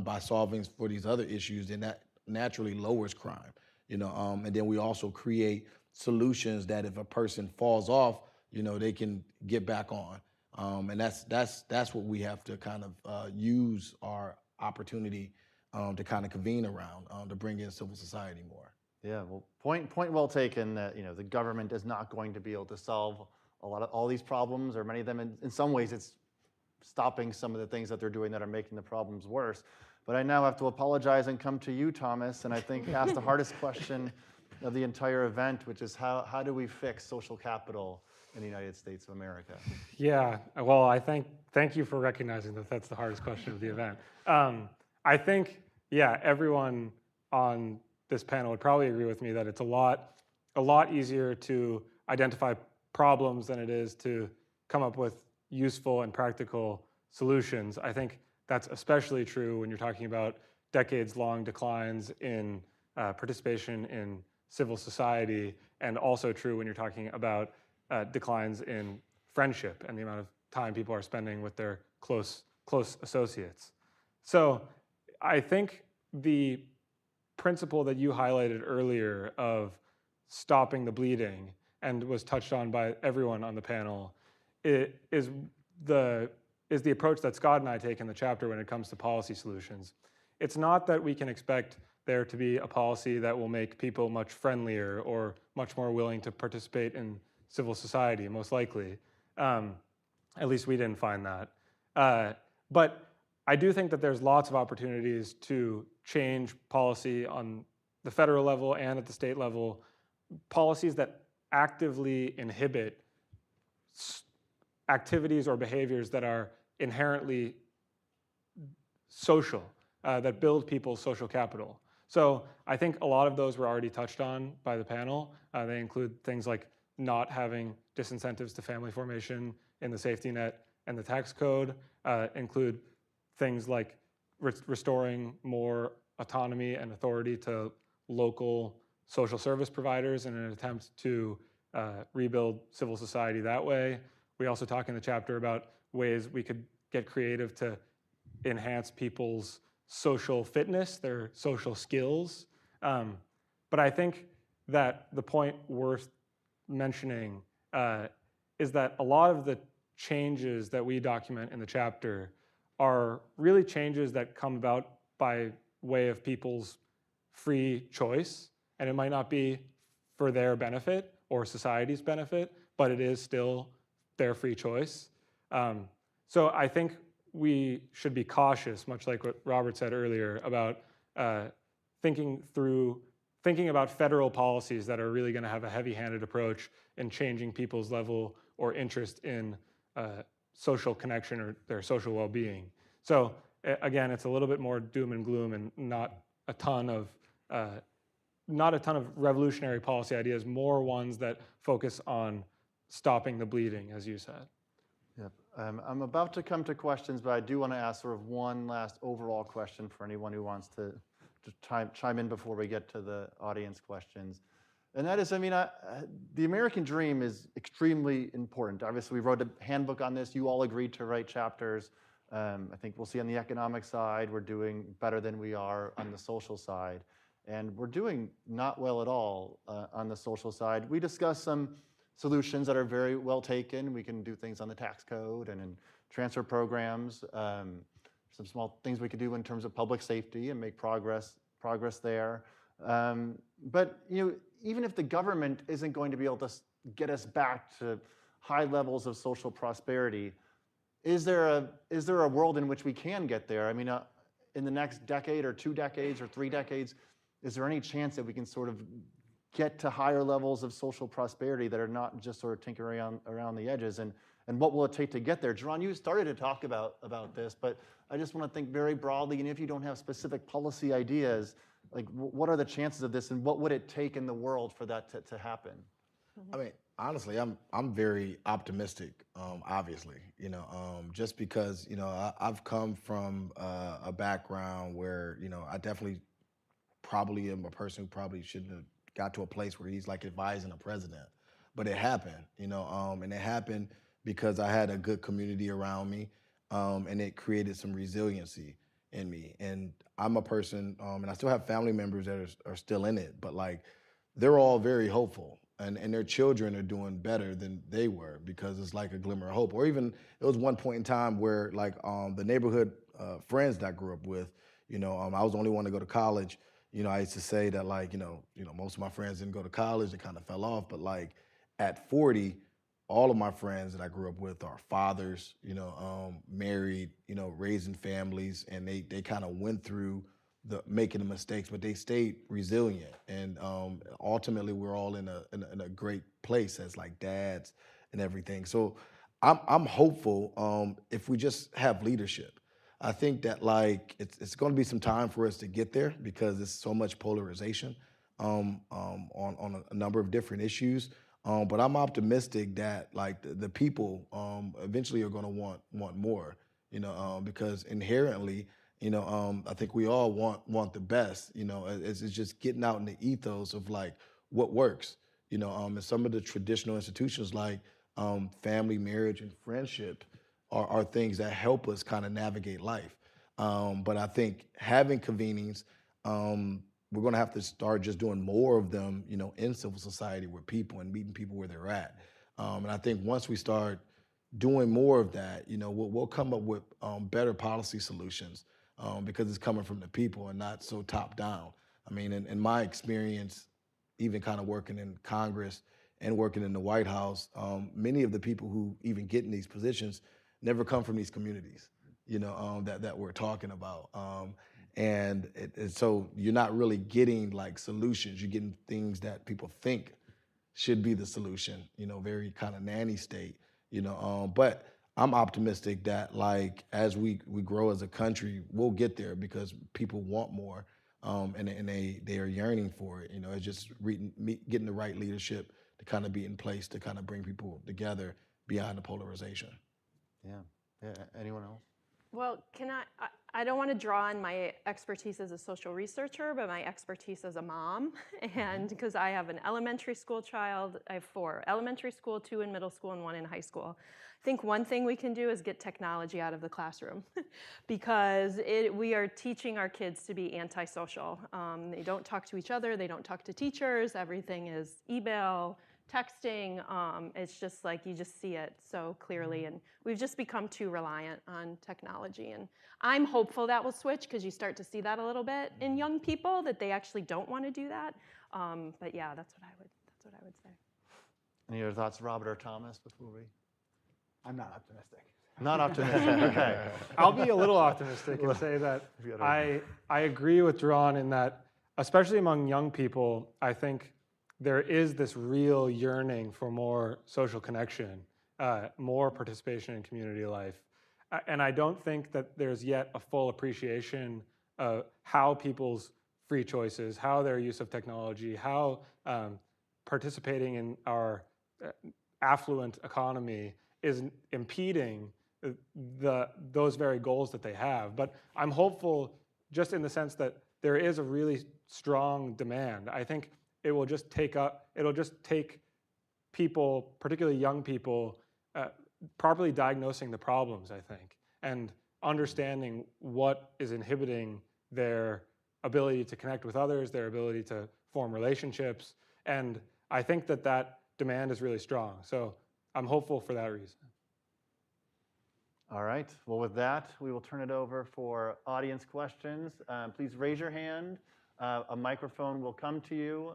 by solving for these other issues, then that naturally lowers crime, and then we also create solutions that if a person falls off, they can get back on. And that's what we have to kind of use our opportunity to kind of convene around, to bring in civil society more. Yeah, well, point well taken that the government is not going to be able to solve all these problems, or many of them. In some ways, it's stopping some of the things that they're doing that are making the problems worse. But I now have to apologize and come to you, Thomas, and I think ask the hardest question of the entire event, which is how do we fix social capital in the United States of America? Yeah, well, thank you for recognizing that that's the hardest question of the event. I think, yeah, everyone on this panel would probably agree with me that it's a lot easier to identify problems than it is to come up with useful and practical solutions. I think that's especially true when you're talking about decades-long declines in participation in civil society, and also true when you're talking about declines in friendship and the amount of time people are spending with their close associates. So I think the principle that you highlighted earlier of stopping the bleeding, and was touched on by everyone on the panel, is the approach that Scott and I take in the chapter when it comes to policy solutions. It's not that we can expect there to be a policy that will make people much friendlier or much more willing to participate in civil society, most likely. At least we didn't find that. But I do think that there's lots of opportunities to change policy on the federal level and at the state level, policies that actively inhibit activities or behaviors that are inherently social, that build people's social capital. So I think a lot of those were already touched on by the panel. They include things like not having disincentives to family formation in the safety net and the tax code, include things like restoring more autonomy and authority to local social service providers in an attempt to rebuild civil society that way. We also talk in the chapter about ways we could get creative to enhance people's social fitness, their social skills. But I think that the point worth mentioning is that a lot of the changes that we document in the chapter are really changes that come about by way of people's free choice. And it might not be for their benefit or society's benefit, but it is still their free choice. So I think we should be cautious, much like what Robert said earlier, about thinking about federal policies that are really going to have a heavy-handed approach in changing people's level or interest in social connection or their social well-being. So again, it's a little bit more doom and gloom, and not a ton of revolutionary policy ideas, more ones that focus on stopping the bleeding, as you said. Yep. I'm about to come to questions, but I do want to ask sort of one last overall question for anyone who wants to chime in before we get to the audience questions. And that is, the American dream is extremely important. Obviously, we wrote a handbook on this. You all agreed to write chapters. I think we'll see on the economic side, we're doing better than we are on the social side. And we're doing not well at all on the social side. We discussed some solutions that are very well taken. We can do things on the tax code and in transfer programs. Some small things we could do in terms of public safety and make progress there. But even if the government isn't going to be able to get us back to high levels of social prosperity, is there a world in which we can get there? In the next decade or 2 decades or 3 decades, is there any chance that we can sort of get to higher levels of social prosperity that are not just sort of tinkering around the edges? And and what will it take to get there. Jerron, you started to talk about this, but I just want to think very broadly, and if you don't have specific policy ideas, like what are the chances of this, and what would it take in the world for that to happen? I mean, honestly, I'm very optimistic. Obviously, just because I've come from a background where I definitely probably am a person who probably shouldn't have got to a place where he's like advising a president, but it happened, and it happened because I had a good community around me, and it created some resiliency in me. And I'm a person, and I still have family members that are still in it, but like they're all very hopeful. And their children are doing better than they were because it's like a glimmer of hope. Or even it was one point in time where like the neighborhood friends that I grew up with, I was the only one to go to college. I used to say that like, most of my friends didn't go to college, they kind of fell off. But like at 40, all of my friends that I grew up with are fathers, married, raising families, and they kind of went through making the mistakes, but they stayed resilient. And ultimately, we're all in a great place as like dads and everything. So I'm hopeful if we just have leadership. I think that like it's going to be some time for us to get there because there's so much polarization on a number of different issues. But I'm optimistic that like the people eventually are going to want more, because inherently, I think we all want the best. It's just getting out in the ethos of like what works. And some of the traditional institutions like family, marriage, and friendship are things that help us kind of navigate life. But I think having convenings, we're going to have to start just doing more of them, in civil society with people and meeting people where they're at. And I think once we start doing more of that, we'll come up with better policy solutions because it's coming from the people and not so top down. I mean, in my experience, even kind of working in Congress and working in the White House, many of the people who even get in these positions never come from these communities, that we're talking about. So you're not really getting like solutions. You're getting things that people think should be the solution, very kind of nanny state, but I'm optimistic that like as we grow as a country, we'll get there because people want more, and they are yearning for it. It's just getting the right leadership to kind of be in place to kind of bring people together beyond the polarization. Yeah. Anyone else? Well, I don't want to draw on my expertise as a social researcher, but my expertise as a mom. And because I have an elementary school child, I have 4 elementary school, 2 in middle school, and 1 in high school. I think one thing we can do is get technology out of the classroom because we are teaching our kids to be antisocial. They don't talk to each other, they don't talk to teachers, everything is email, texting. It's just like you just see it so clearly, and we've just become too reliant on technology. And I'm hopeful that will switch because you start to see that a little bit in young people that they actually don't want to do that. But yeah, that's what I would say. Any other thoughts, Robert or Thomas, before we? I'm not optimistic. Not optimistic. Okay. I'll be a little optimistic and say that I agree with Jerron in that, especially among young people, I think there is this real yearning for more social connection, more participation in community life. And I don't think that there's yet a full appreciation of how people's free choices, how their use of technology, how participating in our affluent economy is impeding those very goals that they have. But I'm hopeful just in the sense that there is a really strong demand. I think it'll just take people, particularly young people, properly diagnosing the problems, I think, and understanding what is inhibiting their ability to connect with others, their ability to form relationships. And I think that demand is really strong. So I'm hopeful for that reason. All right. Well, with that, we will turn it over for audience questions. Please raise your hand. A microphone will come to you.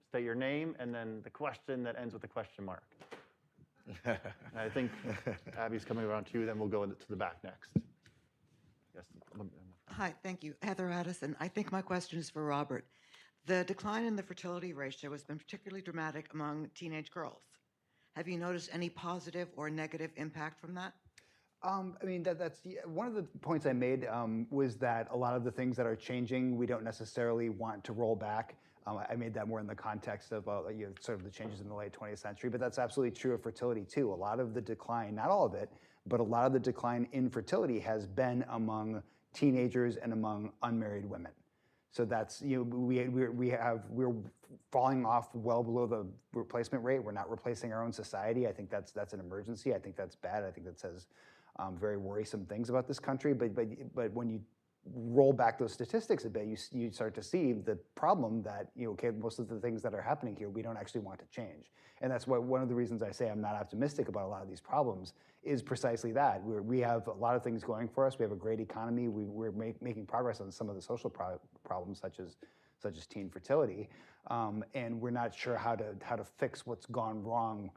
State your name and then the question that ends with a question mark. I think Abby's coming around to you, then we'll go to the back next. Yes. Hi, thank you. Heather Addison. I think my question is for Robert. The decline in the fertility ratio has been particularly dramatic among teenage girls. Have you noticed any positive or negative impact from that? I mean, that's one of the points I made was that a lot of the things that are changing, we don't necessarily want to roll back. I made that more in the context of sort of the changes in the late 20th century, but that's absolutely true of fertility too. A lot of the decline, not all of it, but a lot of the decline in fertility has been among teenagers and among unmarried women. So that's, we're falling off well below the replacement rate. We're not replacing our own society. I think that's an emergency. I think that's bad. I think that says very worrisome things about this country. But when you roll back those statistics a bit, you start to see the problem that most of the things that are happening here we don't actually want to change, and that's why one of the reasons I say I'm not optimistic about a lot of these problems is precisely that we have a lot of things going for us. We have a great economy. We're making progress on some of the social problems such as teen fertility, and we're not sure how to fix what's gone wrong.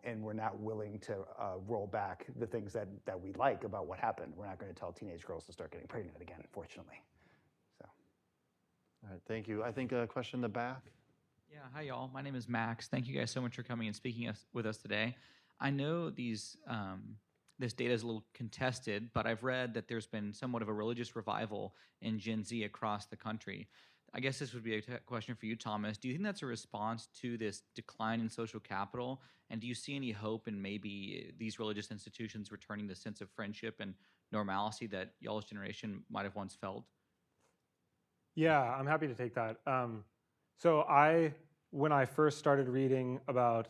And we're not willing to roll back the things that we like about what happened. We're not going to tell teenage girls to start getting pregnant again, fortunately. So, All right, thank you. I think a question in the back. Yeah, hi y'all. My name is Max. Thank you guys so much for coming and speaking with us today. I know this data is a little contested, but I've read that there's been somewhat of a religious revival in Gen Z across the country. I guess this would be a question for you, Thomas. Do you think that's a response to this decline in social capital? And do you see any hope in maybe these religious institutions returning the sense of friendship and normalcy that y'all's generation might have once felt? Yeah, I'm happy to take that. When I first started reading about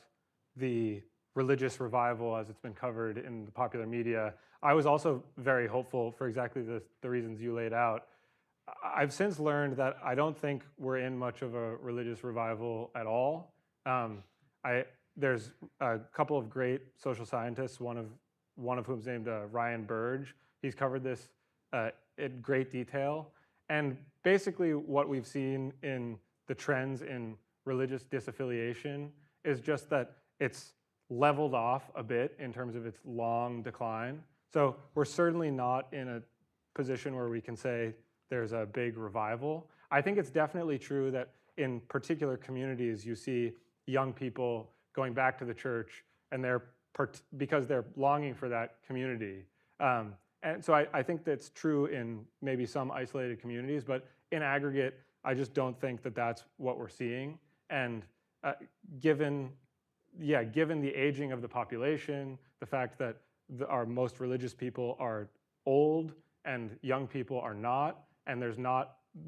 the religious revival as it's been covered in the popular media, I was also very hopeful for exactly the reasons you laid out. I've since learned that I don't think we're in much of a religious revival at all. There's a couple of great social scientists, one of whom's named Ryan Burge. He's covered this in great detail. And basically what we've seen in the trends in religious disaffiliation is just that it's leveled off a bit in terms of its long decline. So we're certainly not in a position where we can say there's a big revival. I think it's definitely true that in particular communities, you see young people going back to the church, and because they're longing for that community. And so I think that's true in maybe some isolated communities, but in aggregate, I just don't think that that's what we're seeing. And given the aging of the population, the fact that our most religious people are old and young people are not, and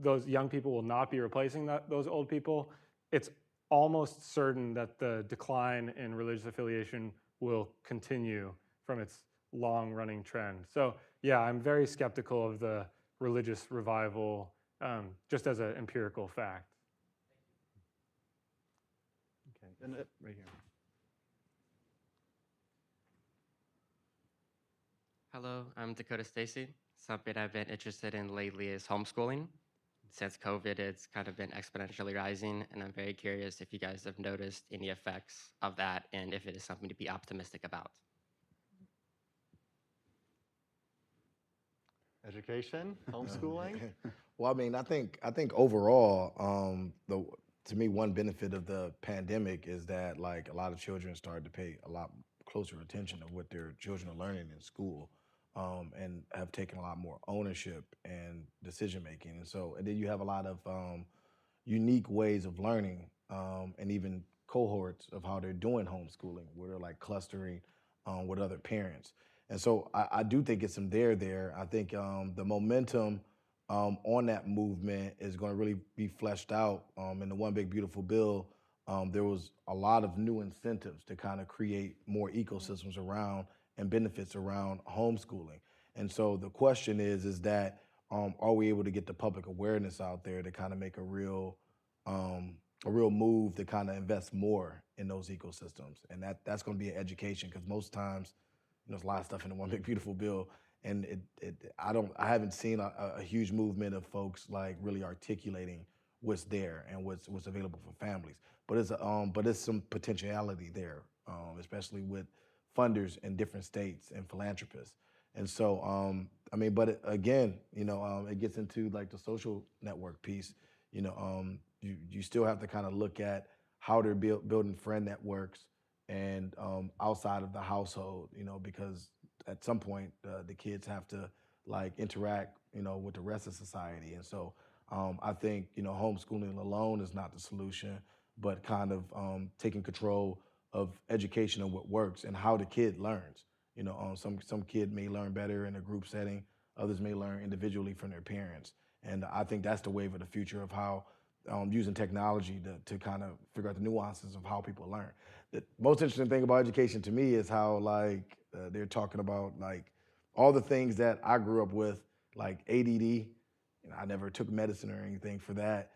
those young people will not be replacing those old people, it's almost certain that the decline in religious affiliation will continue from its long-running trend. So yeah, I'm very skeptical of the religious revival just as an empirical fact. Okay, and right here. Hello, I'm Dakota Stacy. Something I've been interested in lately is homeschooling. Since COVID, it's kind of been exponentially rising, and I'm very curious if you guys have noticed any effects of that and if it is something to be optimistic about. Education, homeschooling. Well, I mean, I think overall, to me, one benefit of the pandemic is that like a lot of children started to pay a lot closer attention to what their children are learning in school, and have taken a lot more ownership and decision making. And then you have a lot of unique ways of learning, and even cohorts of how they're doing homeschooling, where they're like clustering with other parents. And so I do think it's some there. I think the momentum on that movement is going to really be fleshed out in the One Big Beautiful Bill. There was a lot of new incentives to kind of create more ecosystems around and benefits around homeschooling. And so the question is that are we able to get the public awareness out there to kind of make a real move to kind of invest more in those ecosystems? And that's going to be an education, because most times, there's a lot of stuff in the One Big Beautiful Bill, and I haven't seen a huge movement of folks like really articulating what's there and what's available for families. But it's some potentiality there, especially with funders in different states and philanthropists. And so, but again, it gets into like the social network piece. You still have to kind of look at how they're building friend networks and outside of the household, because at some point the kids have to like interact, with the rest of society. And so I think, homeschooling alone is not the solution, but kind of taking control of education and what works and how the kid learns. Some kid may learn better in a group setting, others may learn individually from their parents. And I think that's the wave of the future of how using technology to kind of figure out the nuances of how people learn. The most interesting thing about education to me is how like they're talking about like all the things that I grew up with, like ADD. I never took medicine or anything for that,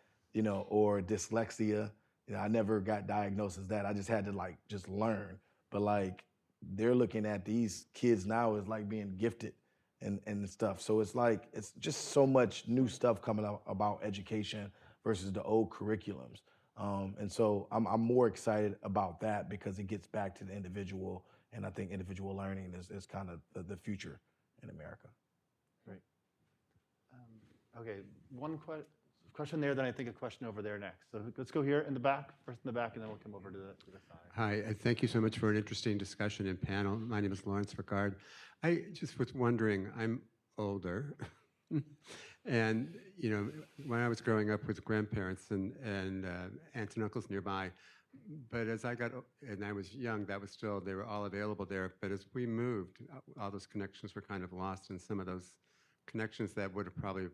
or dyslexia. I never got diagnosed as that. I just had to like just learn. But like they're looking at these kids now as like being gifted and stuff. So it's like it's just so much new stuff coming out about education versus the old curriculums. And so I'm more excited about that because it gets back to the individual, and I think individual learning is kind of the future in America. Great. Okay, one question there, then I think a question over there next. So let's go here in the back, first in the back, and then we'll come over to the side. Hi, thank you so much for an interesting discussion and panel. My name is Lawrence Ricard. I just was wondering, I'm older, and when I was growing up with grandparents and aunts and uncles nearby, but as I was young, they were all available there. But as we moved, all those connections were kind of lost, and some of those connections that would have probably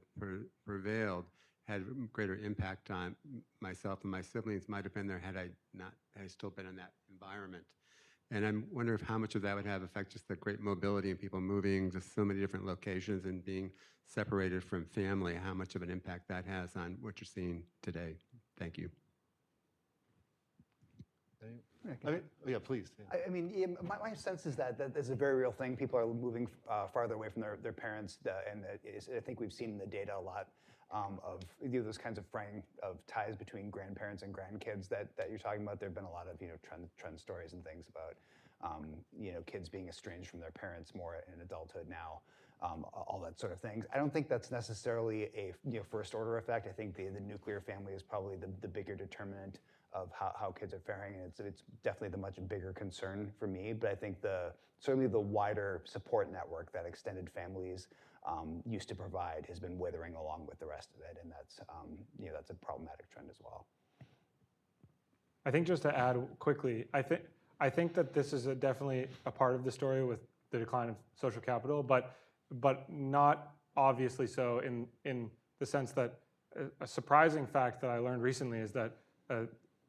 prevailed had greater impact on myself and my siblings might have been there had I still been in that environment. And I'm wondering how much of that would have effect, just the great mobility and people moving to so many different locations and being separated from family, how much of an impact that has on what you're seeing today. Thank you. Yeah, please. Yeah. I mean, yeah, my sense is that is a very real thing. People are moving farther away from their parents, and I think we've seen in the data a lot of those kinds of fraying of ties between grandparents and grandkids that you're talking about. There have been a lot of trend stories and things about kids being estranged from their parents more in adulthood now. All that sort of things. I don't think that's necessarily a first order effect. I think the nuclear family is probably the bigger determinant of how kids are faring, and it's definitely the much bigger concern for me. But I think certainly the wider support network that extended families used to provide has been withering along with the rest of it, and that's a problematic trend as well. I think just to add quickly, I think that this is definitely a part of the story with the decline of social capital, but not obviously so in the sense that a surprising fact that I learned recently is that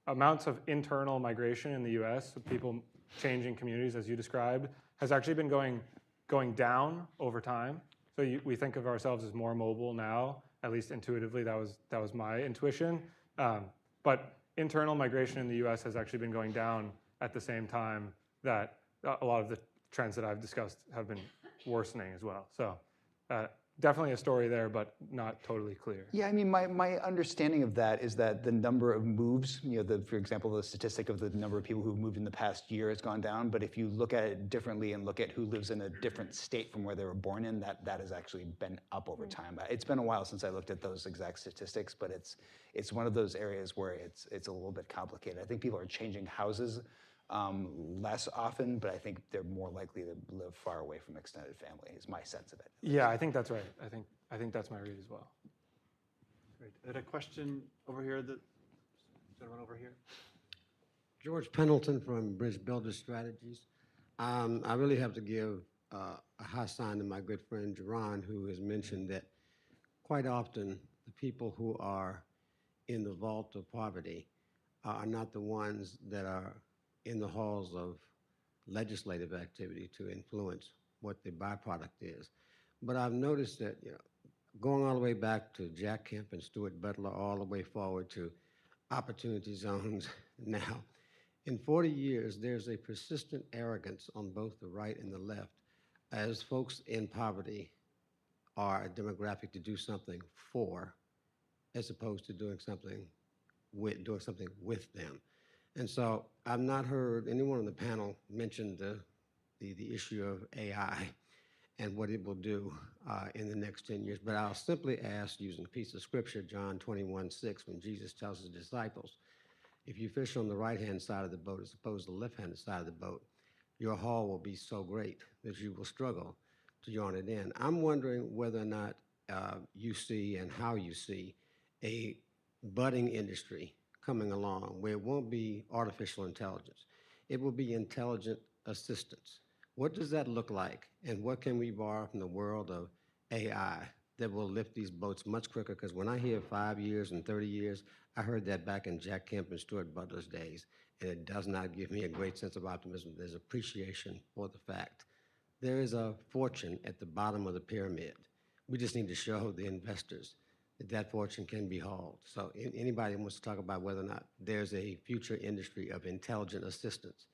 amounts of internal migration in the U.S., people changing communities as you described, has actually been going down over time. So we think of ourselves as more mobile now, at least intuitively. That was my intuition. But internal migration in the U.S. has actually been going down at the same time that a lot of the trends that I've discussed have been worsening as well. So definitely a story there, but not totally clear. Yeah, I mean, my understanding of that is that the number of moves, for example, the statistic of the number of people who've moved in the past year has gone down. But if you look at it differently and look at who lives in a different state from where they were born in, that has actually been up over time. It's been a while since I looked at those exact statistics, but it's one of those areas where it's a little bit complicated. I think people are changing houses less often, but I think they're more likely to live far away from extended family, is my sense of it. Yeah, I think that's right. I think that's my read as well. Great. And a question over here, gentleman over here. George Pendleton from Bridge Builder Strategies. I really have to give a high sign to my good friend Jerron, who has mentioned that quite often the people who are in the vault of poverty are not the ones that are in the halls of legislative activity to influence what the byproduct is. But I've noticed that, going all the way back to Jack Kemp and Stuart Butler, all the way forward to opportunity zones now, in 40 years, there's a persistent arrogance on both the right and the left as folks in poverty are a demographic to do something for, as opposed to doing something with them. And so I've not heard anyone on the panel mention the issue of AI and what it will do in the next 10 years. But I'll simply ask, using a piece of scripture, John 21:6, when Jesus tells his disciples, If you fish on the right-hand side of the boat as opposed to the left-hand side of the boat, your haul will be so great that you will struggle to join it in. I'm wondering whether or not you see and how you see a budding industry coming along where it won't be artificial intelligence. It will be intelligent assistance. What does that look like? And what can we borrow from the world of AI that will lift these boats much quicker? Because when I hear 5 years and 30 years, I heard that back in Jack Kemp and Stuart Butler's days, and it does not give me a great sense of optimism. There's appreciation for the fact. There is a fortune at the bottom of the pyramid. We just need to show the investors that that fortune can be hauled. So anybody wants to talk about whether or not there's a future industry of intelligent assistance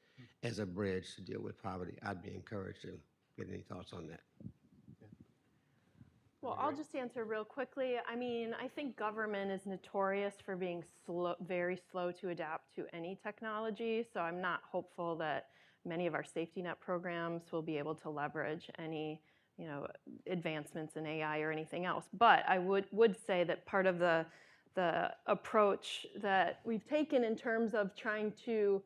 as a bridge to deal with poverty, I'd be encouraged to get any thoughts on that. Well, I'll just answer real quickly. I mean, I think government is notorious for being slow, very slow to adapt to any technology. So I'm not hopeful that many of our safety net programs will be able to leverage any, advancements in AI or anything else. But I would say that part of the approach that we've taken in terms of trying to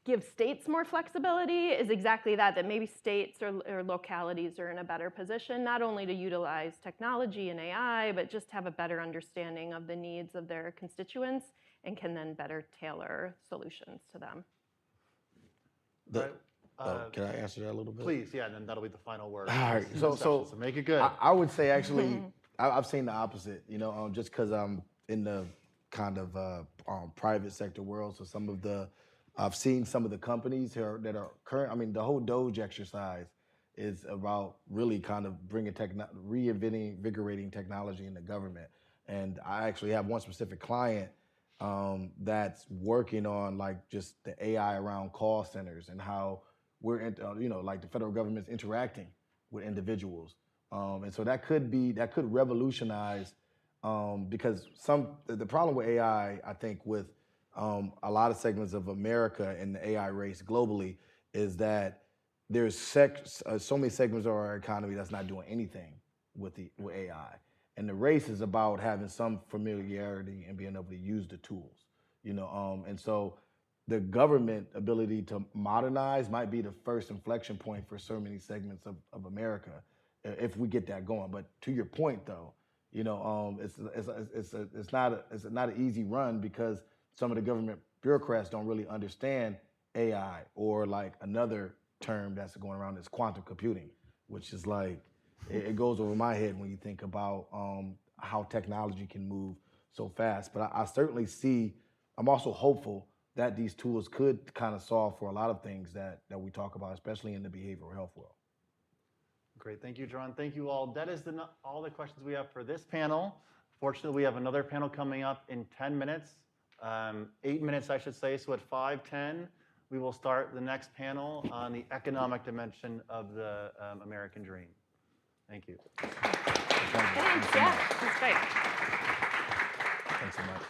give states more flexibility is exactly that maybe states or localities are in a better position, not only to utilize technology and AI, but just have a better understanding of the needs of their constituents and can then better tailor solutions to them. Can I answer that a little bit? Please, yeah, and then that'll be the final word. All right, So make it good. I would say actually, I've seen the opposite, just because I'm in the kind of private sector world. So I've seen some of the companies that are current. I mean, the whole Doge exercise is about really kind of reinvigorating technology in the government. And I actually have one specific client that's working on like just the AI around call centers and how we're, like the federal government's interacting with individuals. And so that could revolutionize because the problem with AI, I think, with a lot of segments of America and the AI race globally is that there's so many segments of our economy that's not doing anything with AI. And the race is about having some familiarity and being able to use the tools, and so the government ability to modernize might be the first inflection point for so many segments of America if we get that going. But to your point, though, it's not an easy run because some of the government bureaucrats don't really understand AI, or like another term that's going around is quantum computing, which is like it goes over my head when you think about how technology can move so fast. But I certainly see. I'm also hopeful that these tools could kind of solve for a lot of things that we talk about, especially in the behavioral health world. Great, thank you, John. Thank you all. That is all the questions we have for this panel. Fortunately, we have another panel coming up in 10 minutes, 8 minutes, I should say. So at 5:10, we will start the next panel on the economic dimension of the American dream. Thank you. Thanks, yeah, that's great. Thanks so much.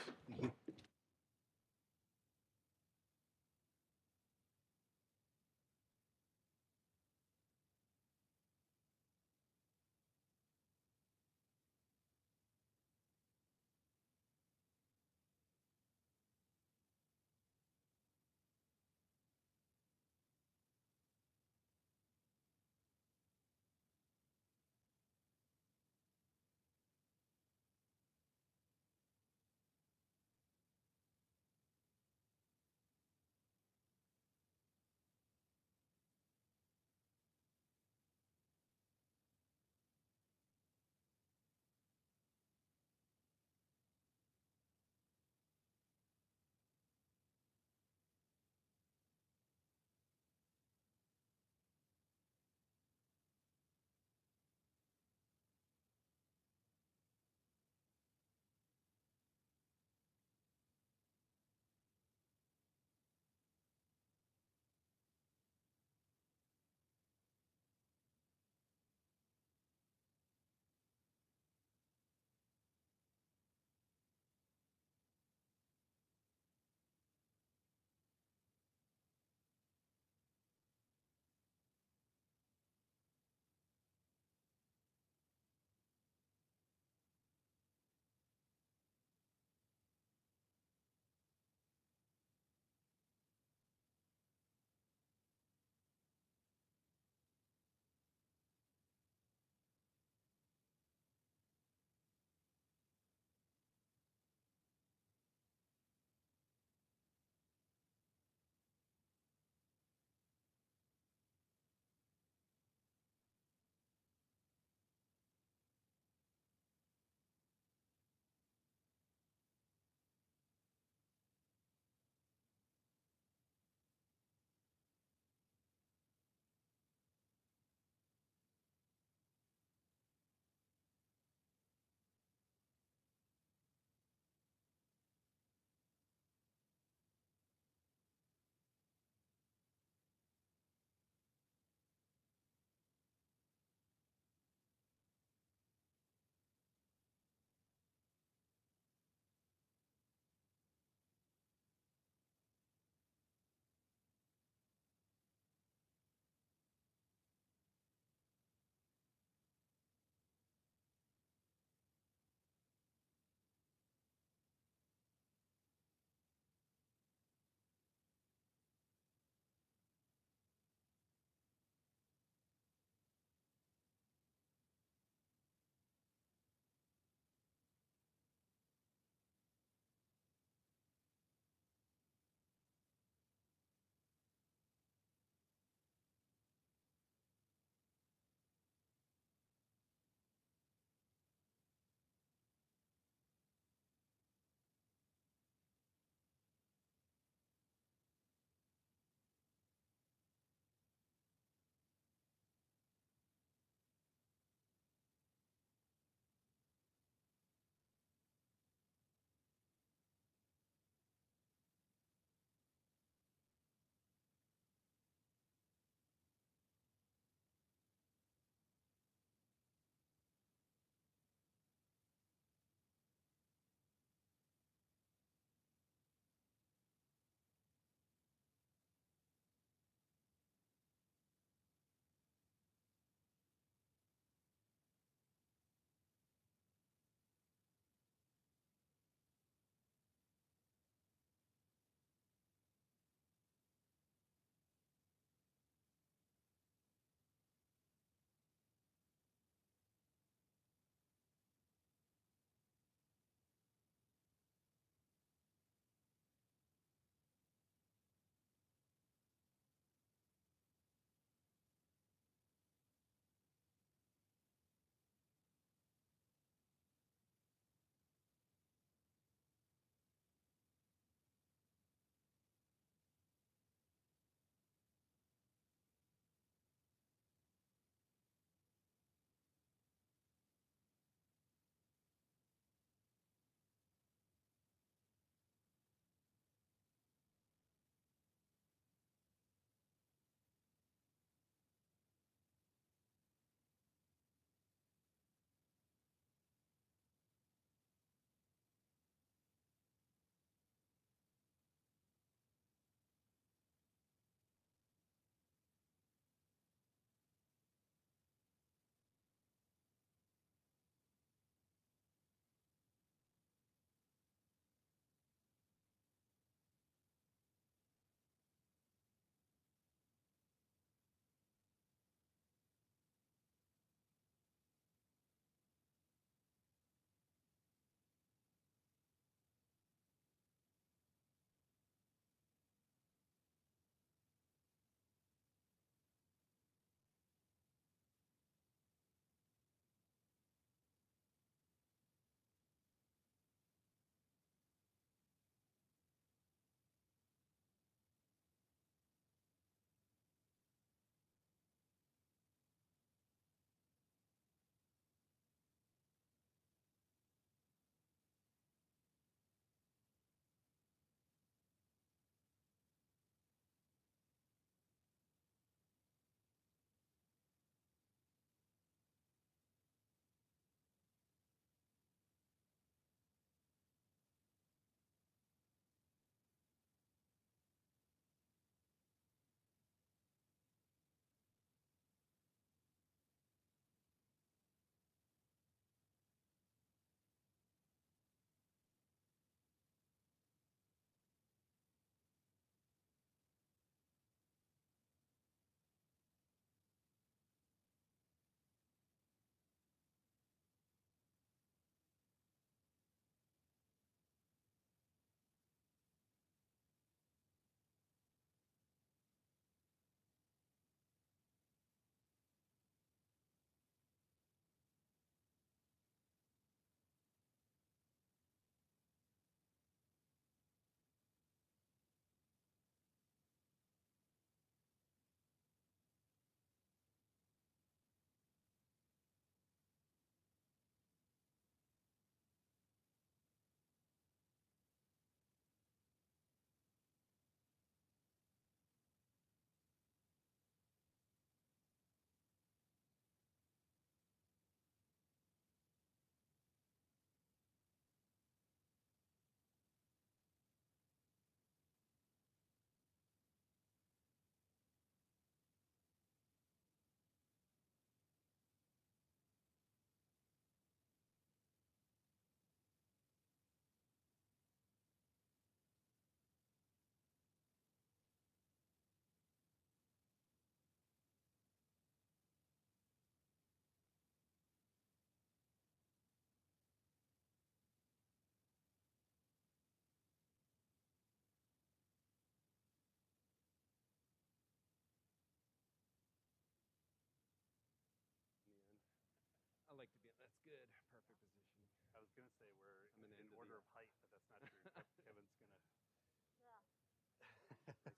was going to say we're in order of height, but that's not true.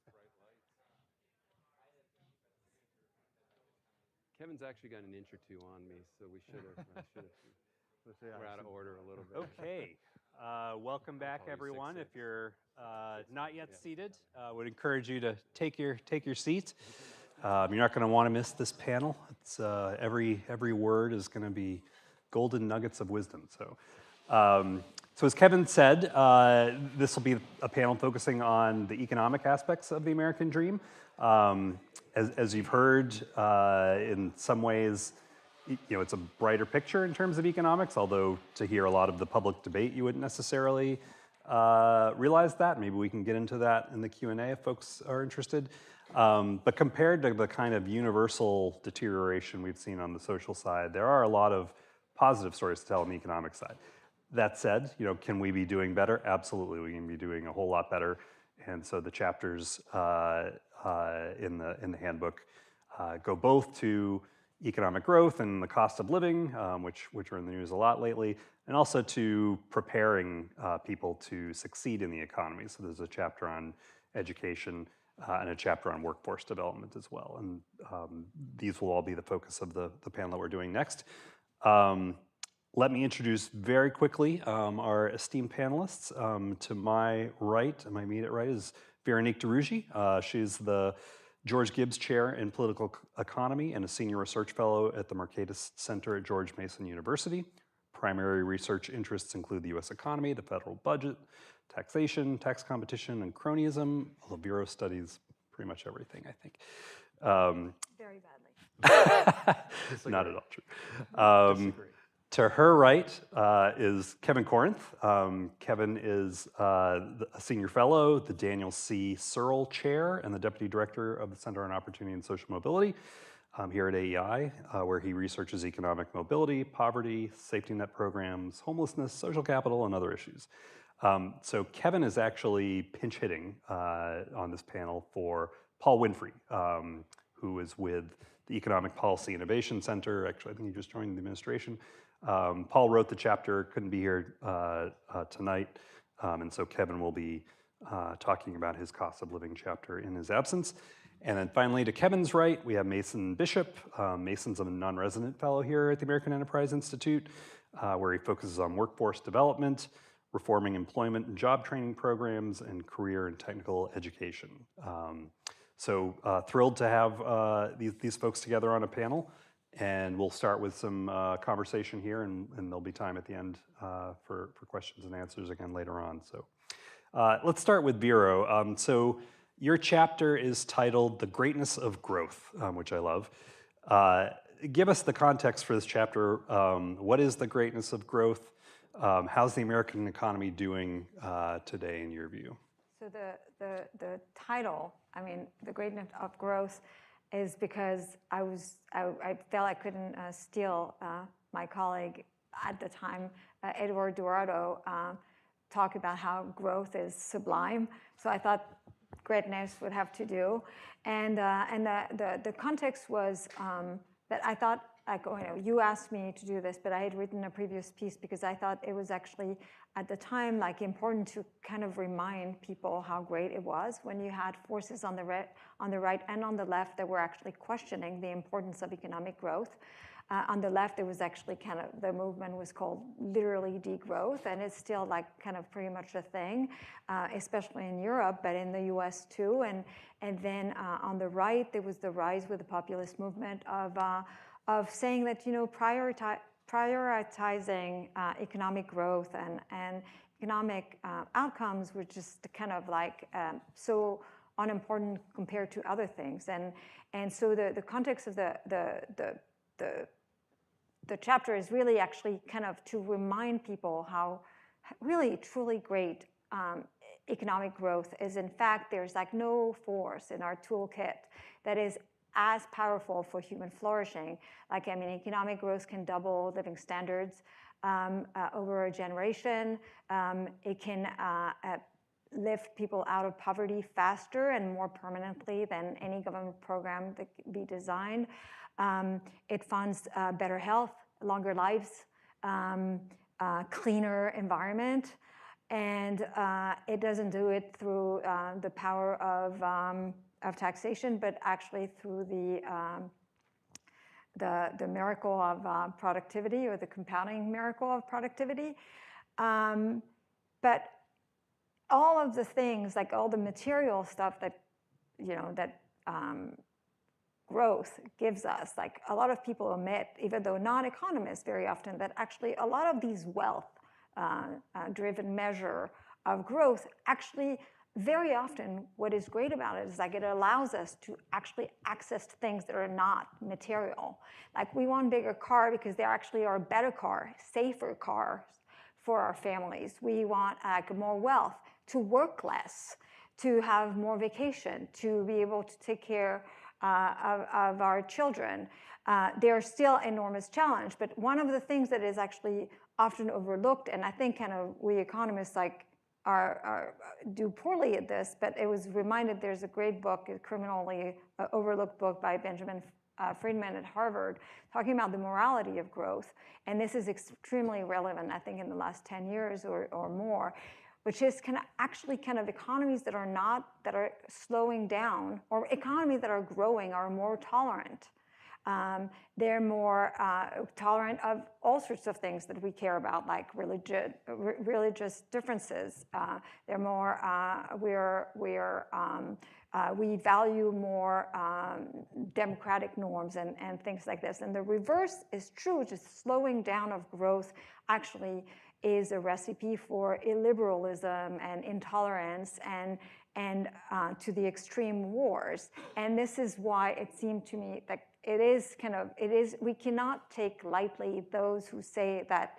Kevin's going to. Kevin's actually got an inch or two on me, so we should have. We're out of order a little bit. Okay. Welcome back, call you everyone. 6'6". If you're not yet seated, I would encourage you to take your seat. You're not going to want to miss this panel. It's every word is going to be golden nuggets of wisdom. So as Kevin said, this will be a panel focusing on the economic aspects of the American dream. As you've heard, in some ways, it's a brighter picture in terms of economics, although to hear a lot of the public debate, you wouldn't necessarily realize that. Maybe we can get into that in the Q&A if folks are interested. But compared to the kind of universal deterioration we've seen on the social side, there are a lot of positive stories to tell on the economic side. That said, can we be doing better? Absolutely, we can be doing a whole lot better. And so the chapters in the handbook go both to economic growth and the cost of living, which are in the news a lot lately, and also to preparing people to succeed in the economy. So there's a chapter on education and a chapter on workforce development as well. And these will all be the focus of the panel that we're doing next. Let me introduce very quickly our esteemed panelists. To my right, am I immediate right, is Veronique DeRougy. She's the George Gibbs Chair in Political Economy and a Senior Research Fellow at the Markakis Center at George Mason University. Primary research interests include the U.S. economy, the federal budget, taxation, tax competition, and cronyism, although Bureau studies pretty much everything, I think. Very badly. Not at all true. Disagree. To her right is Kevin Corinth. Kevin is a senior fellow, the Daniel C. Searle Chair, and the Deputy Director of the Center on Opportunity and Social Mobility here at AEI, where he researches economic mobility, poverty, safety net programs, homelessness, social capital, and other issues. So Kevin is actually pinch hitting on this panel for Paul Winfrey, who is with the Economic Policy Innovation Center. Actually, I think he just joined the administration. Paul wrote the chapter, couldn't be here tonight, and so Kevin will be talking about his cost of living chapter in his absence. And then finally, to Kevin's right, we have Mason Bishop. Mason's a non-resident fellow here at the American Enterprise Institute, where he focuses on workforce development, reforming employment and job training programs, and career and technical education. So thrilled to have these folks together on a panel. And we'll start with some conversation here, and there'll be time at the end for questions and answers again later on. So let's start with Vero. So your chapter is titled The Greatness of Growth, which I love. Give us the context for this chapter. What is the greatness of growth? How's the American economy doing today in your view? So the title, The Greatness of Growth, is because I felt I couldn't steal my colleague at the time, Edward Dorado, talk about how growth is sublime. So I thought greatness would have to do. And the context was that I thought, you asked me to do this, but I had written a previous piece because I thought it was actually, at the time, important to kind of remind people how great it was when you had forces on the right and on the left that were actually questioning the importance of economic growth. On the left, it was actually the movement was called literally degrowth, and it's still kind of pretty much a thing, especially in Europe, but in the US too. And then on the right, there was the rise with the populist movement of saying that, prioritizing economic growth and economic outcomes were just kind of so unimportant compared to other things. And so the context of the chapter is really actually kind of to remind people how really truly great economic growth is. In fact, there's no force in our toolkit that is as powerful for human flourishing. Economic growth can double living standards over a generation. It can lift people out of poverty faster and more permanently than any government program that can be designed. It funds better health, longer lives. cleaner environment. And it doesn't do it through the power of taxation, but actually through the miracle of productivity, or the compounding miracle of productivity. But all of the things, like all the material stuff that, that growth gives us, like a lot of people omit, even though non-economists very often, that actually a lot of these wealth driven measure of growth, actually very often what is great about it is like it allows us to actually access things that are not material. Like we want bigger car because there actually are better car, safer cars for our families. We want more wealth, to work less, to have more vacation, to be able to take care of our children. They're still enormous challenge, but one of the things that is actually often overlooked, and I think kind of we economists do poorly at this, but it was reminded, there's a great book, a criminally overlooked book by Benjamin Friedman at Harvard, talking about the morality of growth. And this is extremely relevant, I think, in the last 10 years or more, which is actually economies that are slowing down, or economies that are growing are more tolerant. They're more tolerant of all sorts of things that we care about, like religious differences. They're more, we value more democratic norms and things like this. And the reverse is true, just slowing down of growth actually is a recipe for illiberalism and intolerance and to the extreme wars. And this is why it seemed to me that we cannot take lightly those who say that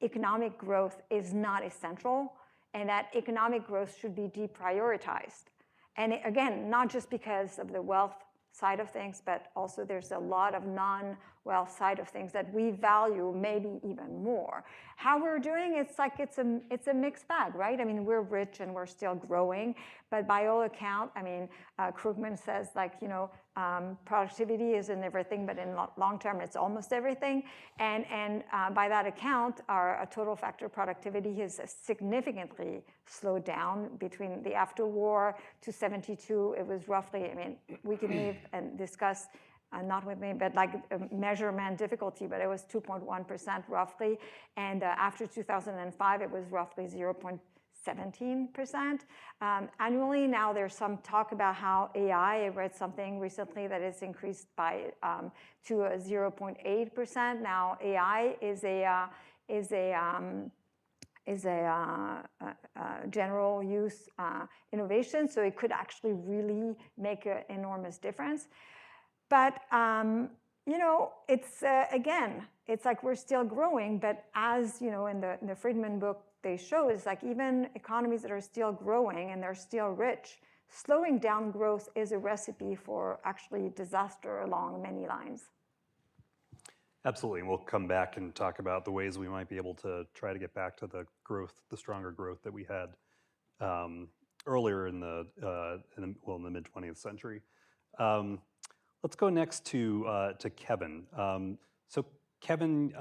economic growth is not essential and that economic growth should be deprioritized. And again, not just because of the wealth side of things, but also there's a lot of non-wealth side of things that we value maybe even more. How we're doing, it's a mixed bag, right? I mean, we're rich and we're still growing, but by all account, I mean, Krugman says productivity isn't everything, but in long term, it's almost everything. And by that account, our total factor productivity has significantly slowed down between the after war to 72. It was roughly, I mean, we can leave and discuss, not with me, but like measurement difficulty, but it was 2.1% roughly. And after 2005, it was roughly 0.17% annually. Now there's some talk about how AI, I read something recently that is increased by to 0.8%. Now AI is a general use innovation, so it could actually really make an enormous difference. But it's again, it's like we're still growing, but as in the Friedman book, they show is like even economies that are still growing and they're still rich, slowing down growth is a recipe for actually disaster along many lines. Absolutely, and we'll come back and talk about the ways we might be able to try to get back to the stronger growth that we had earlier in the mid 20th century. Let's go next to Kevin. So Kevin,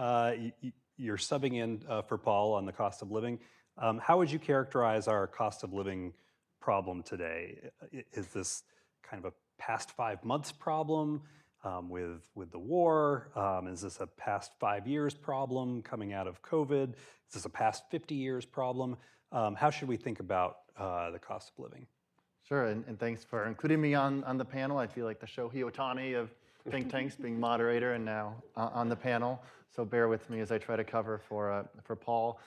you're subbing in for Paul on the cost of living. How would you characterize our cost of living problem today? Is this kind of a past 5 months problem with the war? Is this a past 5 years problem coming out of COVID? Is this a past 50 years problem? How should we think about the cost of living? Sure, and thanks for including me on the panel. I feel like the Shohei Ohtani of think tanks, being moderator and now on the panel. So bear with me as I try to cover for Paul.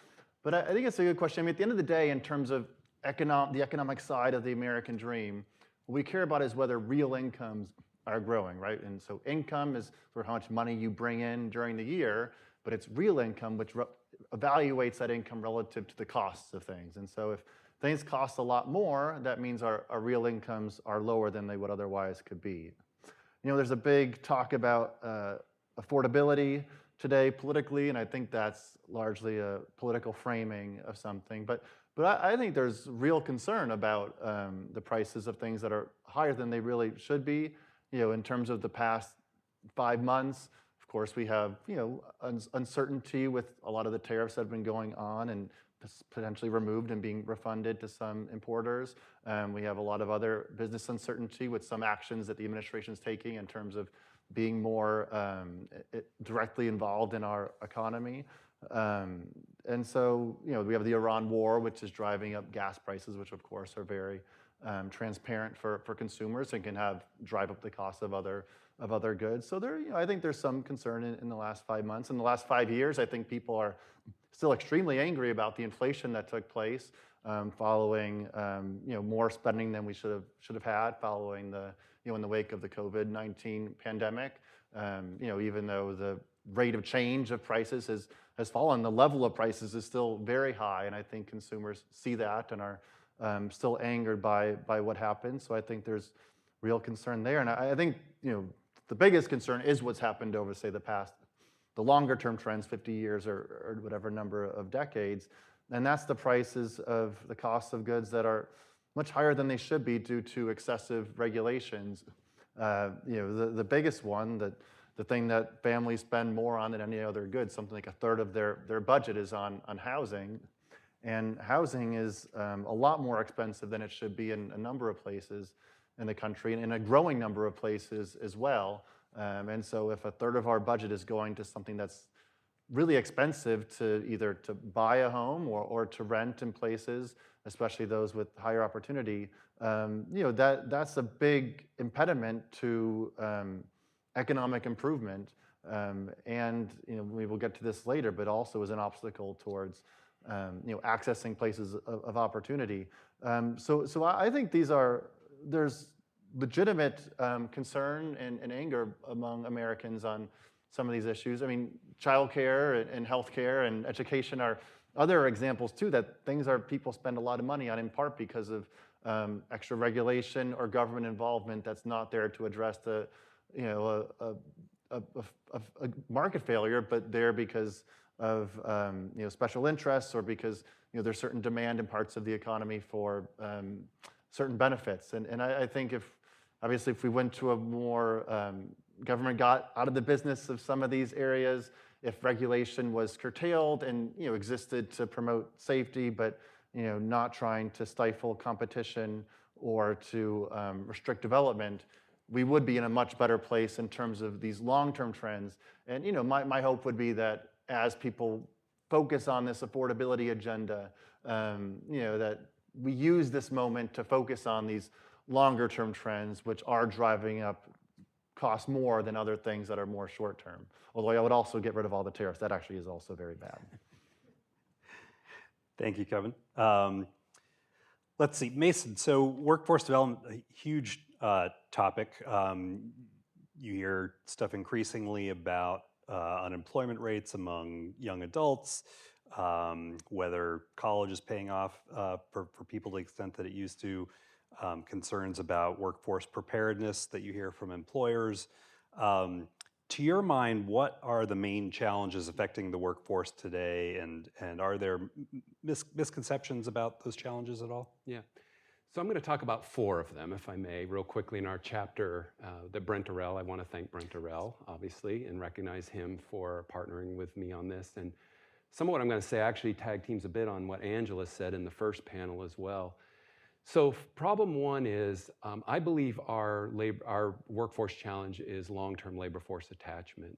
But I think it's a good question. I mean, at the end of the day, in terms of the economic side of the American dream, what we care about is whether real incomes are growing, right? And so income is for how much money you bring in during the year, but it's real income which evaluates that income relative to the costs of things. And so if things cost a lot more, that means our real incomes are lower than they would otherwise could be. There's a big talk about affordability today politically, and I think that's largely a political framing of something. But I think there's real concern about the prices of things that are higher than they really should be. In terms of the past 5 months, of course, we have uncertainty with a lot of the tariffs that have been going on and potentially removed and being refunded to some importers. We have a lot of other business uncertainty with some actions that the administration is taking in terms of being more directly involved in our economy. And so, we have the Iran war, which is driving up gas prices, which of course are very transparent for consumers and can drive up the cost of other goods. So I think there's some concern in the last 5 months. In the last 5 years, I think people are still extremely angry about the inflation that took place following more spending than we should have had following in the wake of the COVID-19 pandemic. Even though the rate of change of prices has fallen, the level of prices is still very high, and I think consumers see that and are still angered by what happened. So I think there's real concern there, and I think the biggest concern is what's happened over, say, the longer term trends, 50 years or whatever number of decades, and that's the prices of the cost of goods that are much higher than they should be due to excessive regulations. The biggest one, the thing that families spend more on than any other good, something like a third of their budget is on housing. And housing is a lot more expensive than it should be in a number of places in the country and in a growing number of places as well. And so if a third of our budget is going to something that's really expensive to either to buy a home or to rent in places, especially those with higher opportunity, that's a big impediment to economic improvement. And we will get to this later, but also is an obstacle towards accessing places of opportunity. So I think there's legitimate concern and anger among Americans on some of these issues. I mean, childcare and healthcare and education are other examples too, that people spend a lot of money on in part because of extra regulation or government involvement that's not there to address a market failure, but there because of special interests or because there's certain demand in parts of the economy for certain benefits. And I think obviously if we went to a more government got out of the business of some of these areas, if regulation was curtailed and existed to promote safety, but not trying to stifle competition or to restrict development, we would be in a much better place in terms of these long-term trends. And my hope would be that as people focus on this affordability agenda, that we use this moment to focus on these longer-term trends, which are driving up costs more than other things that are more short-term. Although I would also get rid of all the tariffs. That actually is also very bad. Thank you, Kevin. Let's see, Mason, so workforce development, a huge topic. You hear stuff increasingly about unemployment rates among young adults, whether college is paying off for people to the extent that it used to, concerns about workforce preparedness that you hear from employers. To your mind, what are the main challenges affecting the workforce today, and are there misconceptions about those challenges at all? Yeah. So I'm going to talk about 4 of them, if I may, real quickly in our chapter that Brent Arell. I want to thank Brent Arell, obviously, and recognize him for partnering with me on this. And some of what I'm going to say actually tag teams a bit on what Angela said in the first panel as well. So problem 1 is, I believe our workforce challenge is long-term labor force attachment.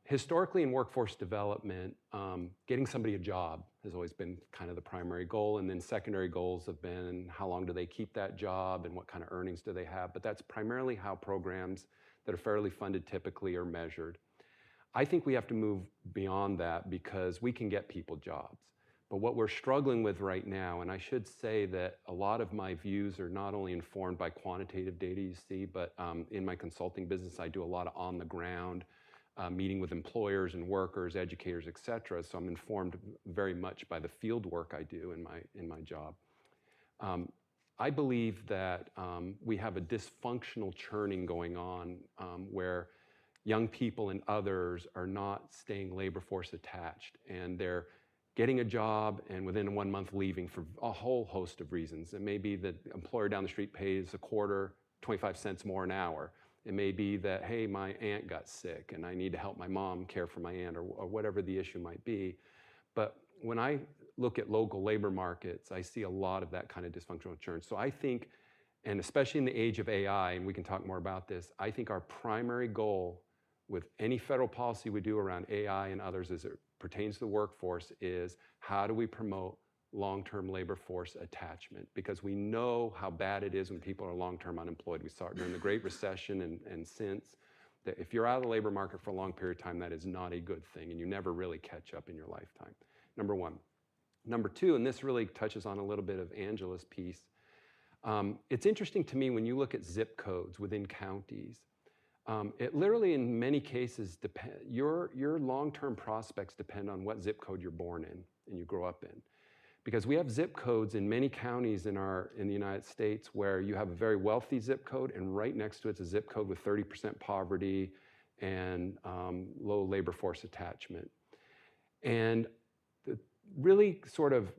Historically in workforce development, getting somebody a job has always been kind of the primary goal, and then secondary goals have been how long do they keep that job and what kind of earnings do they have, but that's primarily how programs that are fairly funded typically are measured. I think we have to move beyond that because we can get people jobs. But what we're struggling with right now, and I should say that a lot of my views are not only informed by quantitative data you see, but in my consulting business, I do a lot of on the ground meeting with employers and workers, educators, et cetera. So I'm informed very much by the field work I do in my job. I believe that we have a dysfunctional churning going on where young people and others are not staying labor force attached, and they're getting a job and within 1 month leaving for a whole host of reasons. It may be that the employer down the street pays a quarter, 25 cents more an hour. It may be that, hey, my aunt got sick and I need to help my mom care for my aunt, or whatever the issue might be. But when I look at local labor markets, I see a lot of that kind of dysfunctional churn. So I think, and especially in the age of AI, and we can talk more about this, I think our primary goal with any federal policy we do around AI and others as it pertains to the workforce is how do we promote long-term labor force attachment? Because we know how bad it is when people are long-term unemployed. We saw it during the Great Recession and since, that if you're out of the labor market for a long period of time, that is not a good thing, and you never really catch up in your lifetime. Number one. Number two, and this really touches on a little bit of Angela's piece, it's interesting to me when you look at zip codes within counties, it literally in many cases, your long-term prospects depend on what zip code you're born in and you grow up in. Because we have zip codes in many counties in the United States where you have a very wealthy zip code, and right next to it's a zip code with 30% poverty and low labor force attachment. And the really sort of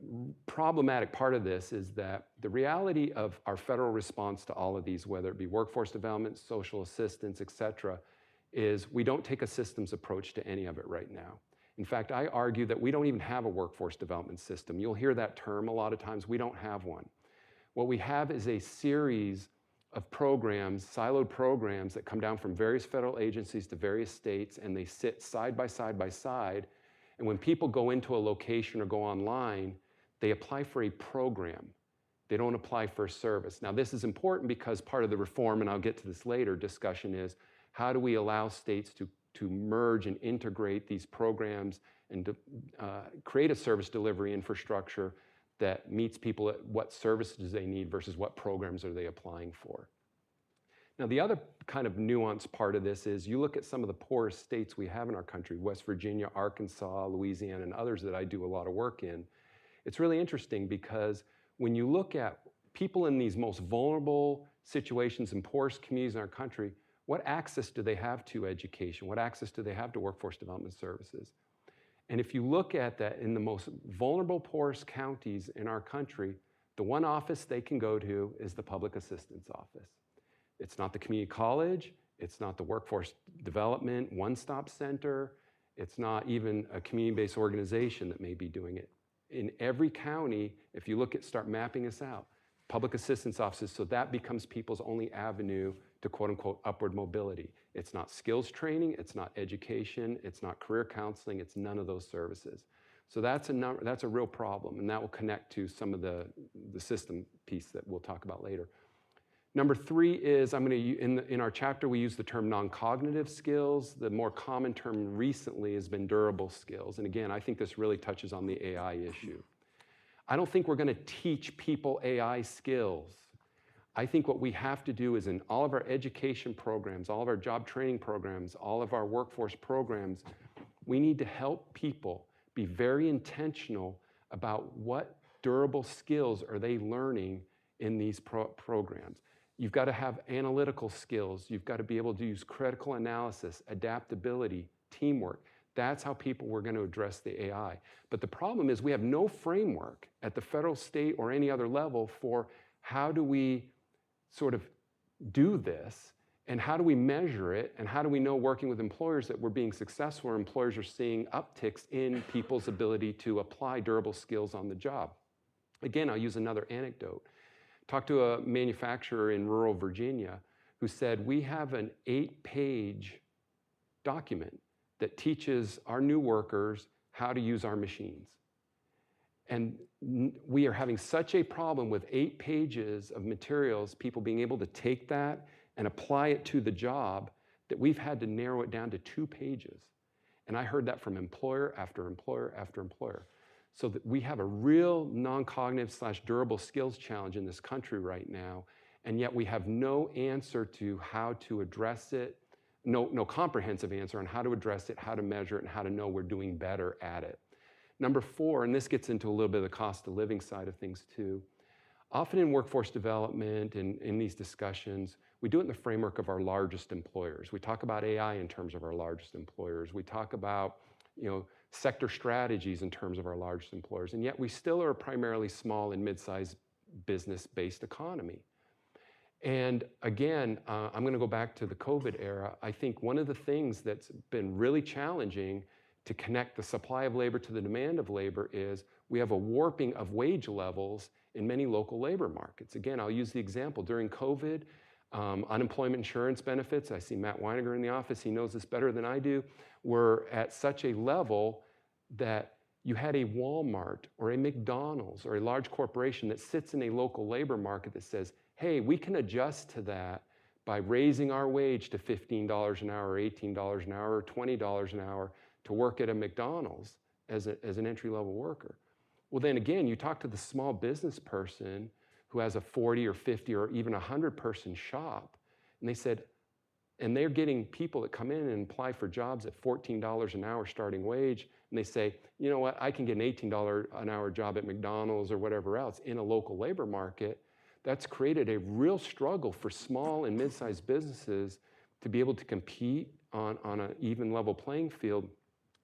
problematic part of this is that the reality of our federal response to all of these, whether it be workforce development, social assistance, et cetera, is we don't take a systems approach to any of it right now. In fact, I argue that we don't even have a workforce development system. You'll hear that term a lot of times. We don't have one. What we have is a series of programs, siloed programs that come down from various federal agencies to various states, and they sit side by side by side. And when people go into a location or go online, they apply for a program. They don't apply for a service. Now, this is important because part of the reform, and I'll get to this later, discussion is how do we allow states to merge and integrate these programs and create a service delivery infrastructure that meets people at what services they need versus what programs are they applying for. Now, the other kind of nuanced part of this is you look at some of the poorest states we have in our country, West Virginia, Arkansas, Louisiana, and others that I do a lot of work in. It's really interesting because when you look at people in these most vulnerable situations in poorest communities in our country, what access do they have to education? What access do they have to workforce development services? And if you look at that in the most vulnerable, poorest counties in our country, the one office they can go to is the public assistance office. It's not the community college. It's not the workforce development one-stop center. It's not even a community-based organization that may be doing it. In every county, if you look at, start mapping this out, public assistance offices, so that becomes people's only avenue to quote unquote upward mobility. It's not skills training, it's not education, it's not career counseling, it's none of those services. So that's a real problem, and that will connect to some of the system piece that we'll talk about later. Number three is, in our chapter we use the term non-cognitive skills. The more common term recently has been durable skills. And again, I think this really touches on the AI issue. I don't think we're gonna teach people AI skills. I think what we have to do is in all of our education programs, all of our job training programs, all of our workforce programs, we need to help people be very intentional about what durable skills are they learning in these programs. You've got to have analytical skills. You've got to be able to use critical analysis, adaptability, teamwork. That's how people were going to address the AI. But the problem is we have no framework at the federal, state, or any other level for how do we sort of do this, and how do we measure it, and how do we know working with employers that we're being successful, or employers are seeing upticks in people's ability to apply durable skills on the job. Again, I'll use another anecdote. Talked to a manufacturer in rural Virginia who said, we have an 8-page document that teaches our new workers how to use our machines. And we are having such a problem with 8 pages of materials, people being able to take that and apply it to the job, that we've had to narrow it down to 2 pages. And I heard that from employer after employer after employer. So that we have a real non-cognitive / durable skills challenge in this country right now, and yet we have no answer to how to address it, no comprehensive answer on how to address it, how to measure it, and how to know we're doing better at it. Number 4, and this gets into a little bit of the cost of living side of things too. Often in workforce development and in these discussions, we do it in the framework of our largest employers. We talk about AI in terms of our largest employers. We talk about, sector strategies in terms of our largest employers, and yet we still are a primarily small and mid-sized business-based economy. And again, I'm going to go back to the COVID era. I think one of the things that's been really challenging to connect the supply of labor to the demand of labor is we have a warping of wage levels in many local labor markets. Again, I'll use the example. During COVID, unemployment insurance benefits, I see Matt Weiniger in the office, he knows this better than I do, were at such a level that you had a Walmart or a McDonald's or a large corporation that sits in a local labor market that says, hey, we can adjust to that by raising our wage to $15 an hour, or $18 an hour, or $20 an hour to work at a McDonald's as an entry-level worker. Well, then again, you talk to the small business person who has a 40 or 50 or even 100-person shop, and they said, and they're getting people that come in and apply for jobs at $14 an hour starting wage, and they say, you know what, I can get an $18 an hour job at McDonald's or whatever else in a local labor market. That's created a real struggle for small and mid-sized businesses to be able to compete on an even level playing field,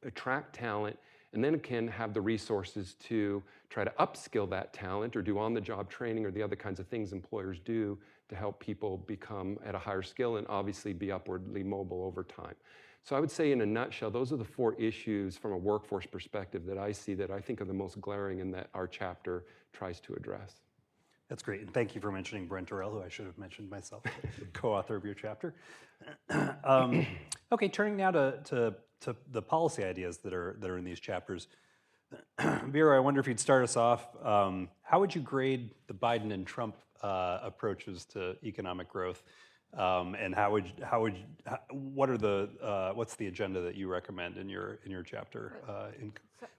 attract talent, and then can have the resources to try to upskill that talent or do on-the-job training or the other kinds of things employers do to help people become at a higher skill and obviously be upwardly mobile over time. So I would say in a nutshell, those are the 4 issues from a workforce perspective that I see that I think are the most glaring and that our chapter tries to address. That's great, and thank you for mentioning Brent Terrell, who I should have mentioned myself, co-author of your chapter. Okay, turning now to the policy ideas that are in these chapters. Vera, I wonder if you'd start us off. How would you grade the Biden and Trump approaches to economic growth, and what's the agenda that you recommend in your chapter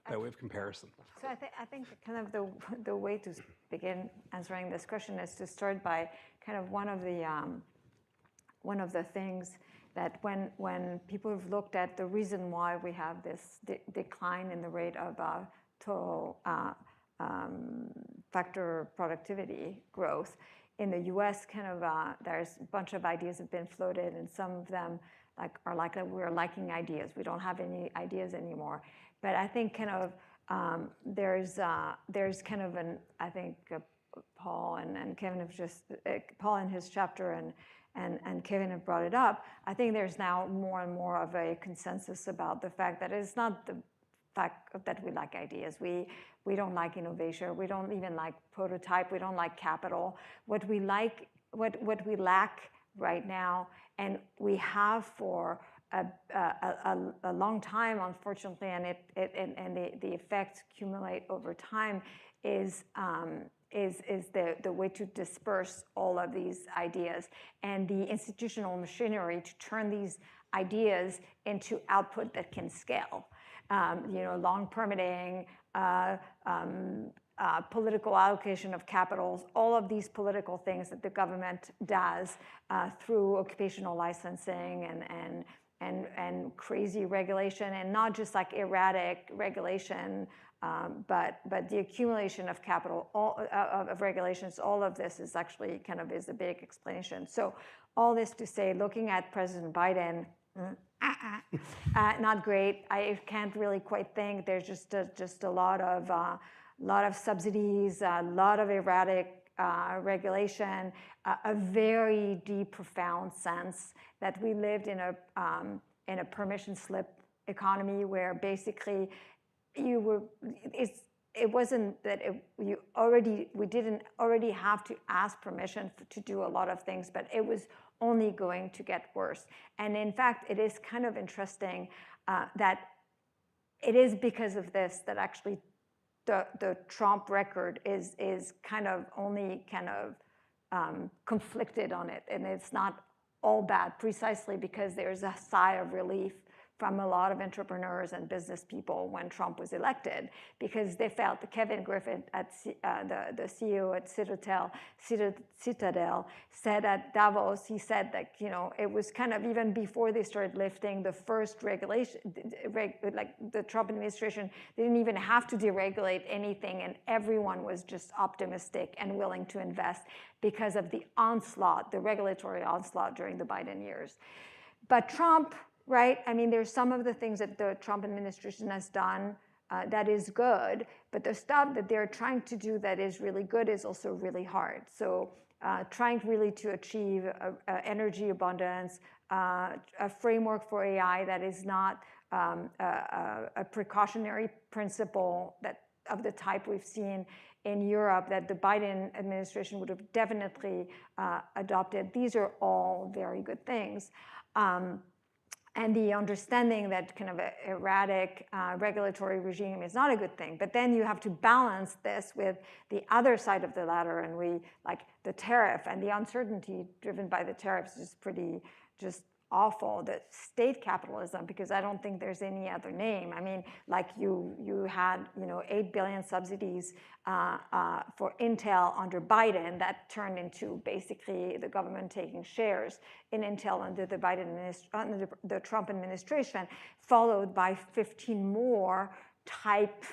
by way of comparison? So I think kind of the way to begin answering this question is to start by kind of one of the things that when people have looked at the reason why we have this decline in the rate of total factor productivity growth in the U.S., kind of there's a bunch of ideas have been floated, and some of them are like we're liking ideas. We don't have any ideas anymore. But I think kind of there's kind of I think Paul and Kevin have just Paul in his chapter and Kevin have brought it up. I think there's now more and more of a consensus about the fact that it's not the fact that we like ideas. We don't like innovation. We don't even like prototype. We don't like capital. What we lack right now, and we have for a long time, unfortunately, and the effects accumulate over time, is the way to disperse all of these ideas and the institutional machinery to turn these ideas into output that can scale. Long permitting, political allocation of capitals, all of these political things that the government does through occupational licensing and crazy regulation, and not just like erratic regulation, but the accumulation of capital, of regulations. All of this is actually kind of is a big explanation. So all this to say, looking at President Biden, not great. I can't really quite think. There's just a lot of subsidies, a lot of erratic regulation, a very deep, profound sense that we lived in a permission slip economy where basically it wasn't that we didn't already have to ask permission to do a lot of things, but it was only going to get worse. And in fact, it is kind of interesting that it is because of this that actually the Trump record is kind of only kind of conflicted on it, and it's not all bad, precisely because there's a sigh of relief from a lot of entrepreneurs and business people when Trump was elected, because they felt that Kevin Griffin, the CEO at Citadel, said at Davos, he said that it was kind of even before they started lifting the first regulation, like the Trump administration, they didn't even have to deregulate anything, and everyone was just optimistic and willing to invest because of the onslaught, the regulatory onslaught during the Biden years. But Trump, right? I mean, there's some of the things that the Trump administration has done that is good, but the stuff that they're trying to do that is really good is also really hard. So trying really to achieve energy abundance, a framework for AI that is not a precautionary principle that of the type we've seen in Europe that the Biden administration would have definitely adopted. These are all very good things. And the understanding that kind of an erratic regulatory regime is not a good thing. But then you have to balance this with the other side of the ladder, and like the tariff and the uncertainty driven by the tariffs is pretty just awful. The state capitalism, because I don't think there's any other name. I mean, like you had 8 billion subsidies for Intel under Biden that turned into basically the government taking shares in Intel under the Trump administration, followed by 15 more type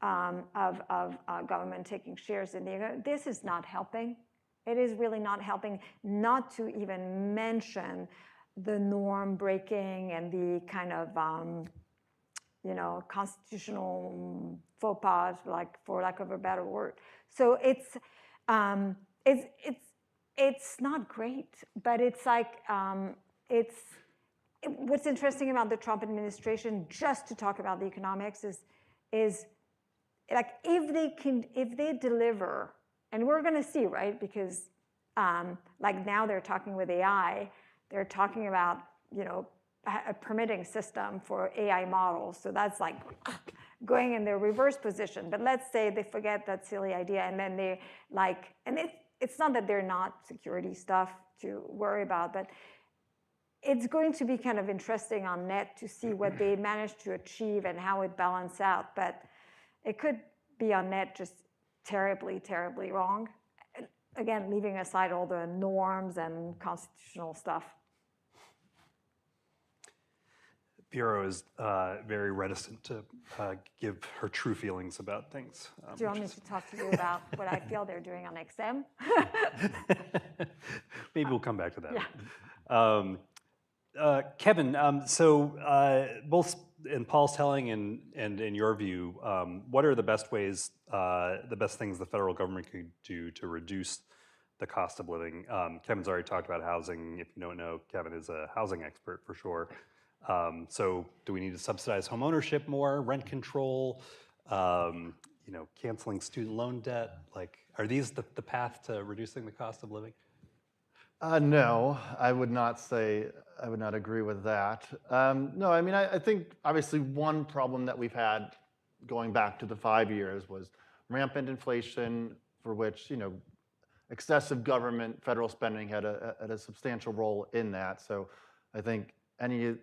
of government taking shares in the. This is not helping. It is really not helping. Not to even mention the norm breaking and the kind of constitutional faux pas, like for lack of a better word. So it's not great, but it's like what's interesting about the Trump administration, just to talk about the economics, is like if they deliver, and we're going to see, right? Because like now they're talking with AI. They're talking about, a permitting system for AI models. So that's like going in their reverse position. But let's say they forget that silly idea, and then they and it's not that they're not security stuff to worry about, but it's going to be kind of interesting on net to see what they manage to achieve and how it balances out. But it could be on net just terribly, terribly wrong. Again, leaving aside all the norms and constitutional stuff. Bureau is very reticent to give her true feelings about things. Do you want me to talk to you about what I feel they're doing on XM? Maybe we'll come back to that. Yeah. Kevin, so both in Paul's telling and in your view, what are the best ways, the best things the federal government could do to reduce the cost of living? Kevin's already talked about housing. If you don't know, Kevin is a housing expert for sure. So do we need to subsidize home ownership more, rent control, canceling student loan debt? Like, are these the path to reducing the cost of living? No, I would not agree with that. No, I mean, I think obviously one problem that we've had going back to the 5 years was rampant inflation, for which, excessive government, federal spending had a substantial role in that. So I think any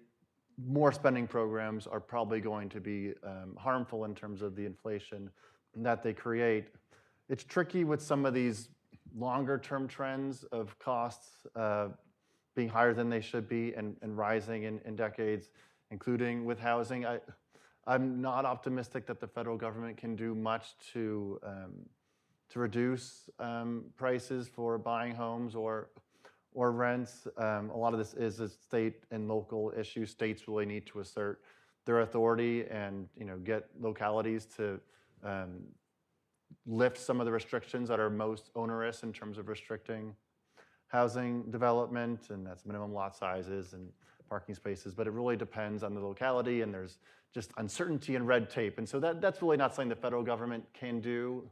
more spending programs are probably going to be harmful in terms of the inflation that they create. It's tricky with some of these longer term trends of costs being higher than they should be and rising in decades, including with housing. I'm not optimistic that the federal government can do much to reduce prices for buying homes or rents. A lot of this is a state and local issue. States really need to assert their authority and get localities to lift some of the restrictions that are most onerous in terms of restricting housing development, and that's minimum lot sizes and parking spaces. But it really depends on the locality, and there's just uncertainty and red tape. And so that's really not something the federal government can do.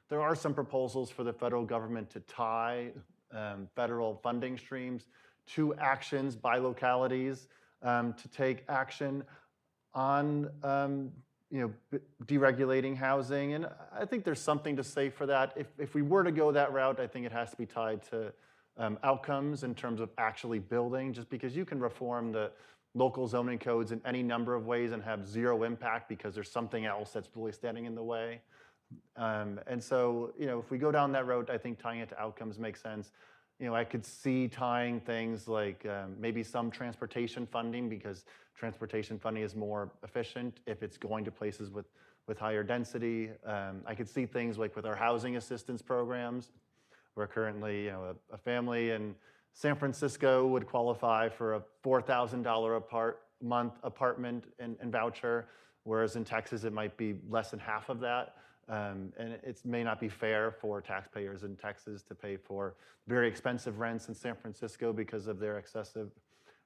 There are some proposals for the federal government to tie federal funding streams to actions by localities to take action on deregulating housing. And I think there's something to say for that. If we were to go that route, I think it has to be tied to outcomes in terms of actually building, just because you can reform the local zoning codes in any number of ways and have zero impact because there's something else that's really standing in the way. And so, if we go down that road, I think tying it to outcomes makes sense. I could see tying things like maybe some transportation funding, because transportation funding is more efficient if it's going to places with higher density. I could see things like with our housing assistance programs, where currently, a family in San Francisco would qualify for a $4,000 month apartment and voucher, whereas in Texas it might be less than half of that. And it may not be fair for taxpayers in Texas to pay for very expensive rents in San Francisco because of their excessive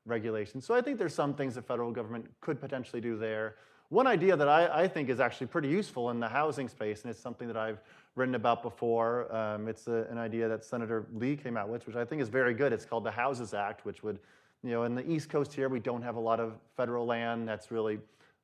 regulations. So I think there's some things the federal government could potentially do there. One idea that I think is actually pretty useful in the housing space, and it's something that I've written about before. It's an idea that Senator Lee came out with, which I think is very good. It's called the Houses Act, which would, in the East Coast here, we don't have a lot of federal land that's really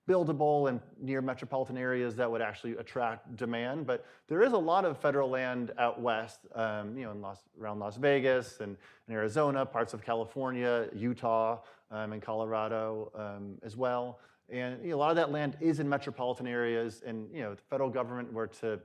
buildable and near metropolitan areas that would actually attract demand. But there is a lot of federal land out west, around Las Vegas and in Arizona, parts of California, Utah, and Colorado as well. And a lot of that land is in metropolitan areas. And if the federal government were to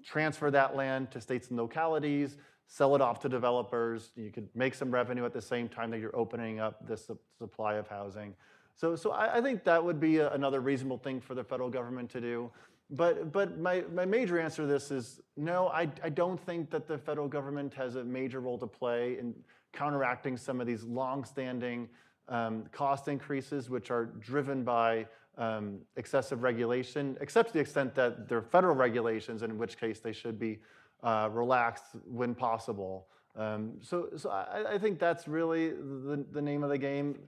transfer that land to states and localities, sell it off to developers, you could make some revenue at the same time that you're opening up the supply of housing. So I think that would be another reasonable thing for the federal government to do. But my major answer to this is no, I don't think that the federal government has a major role to play in counteracting some of these longstanding cost increases, which are driven by excessive regulation, except to the extent that they're federal regulations, in which case they should be relaxed when possible. So I think that's really the name of the game.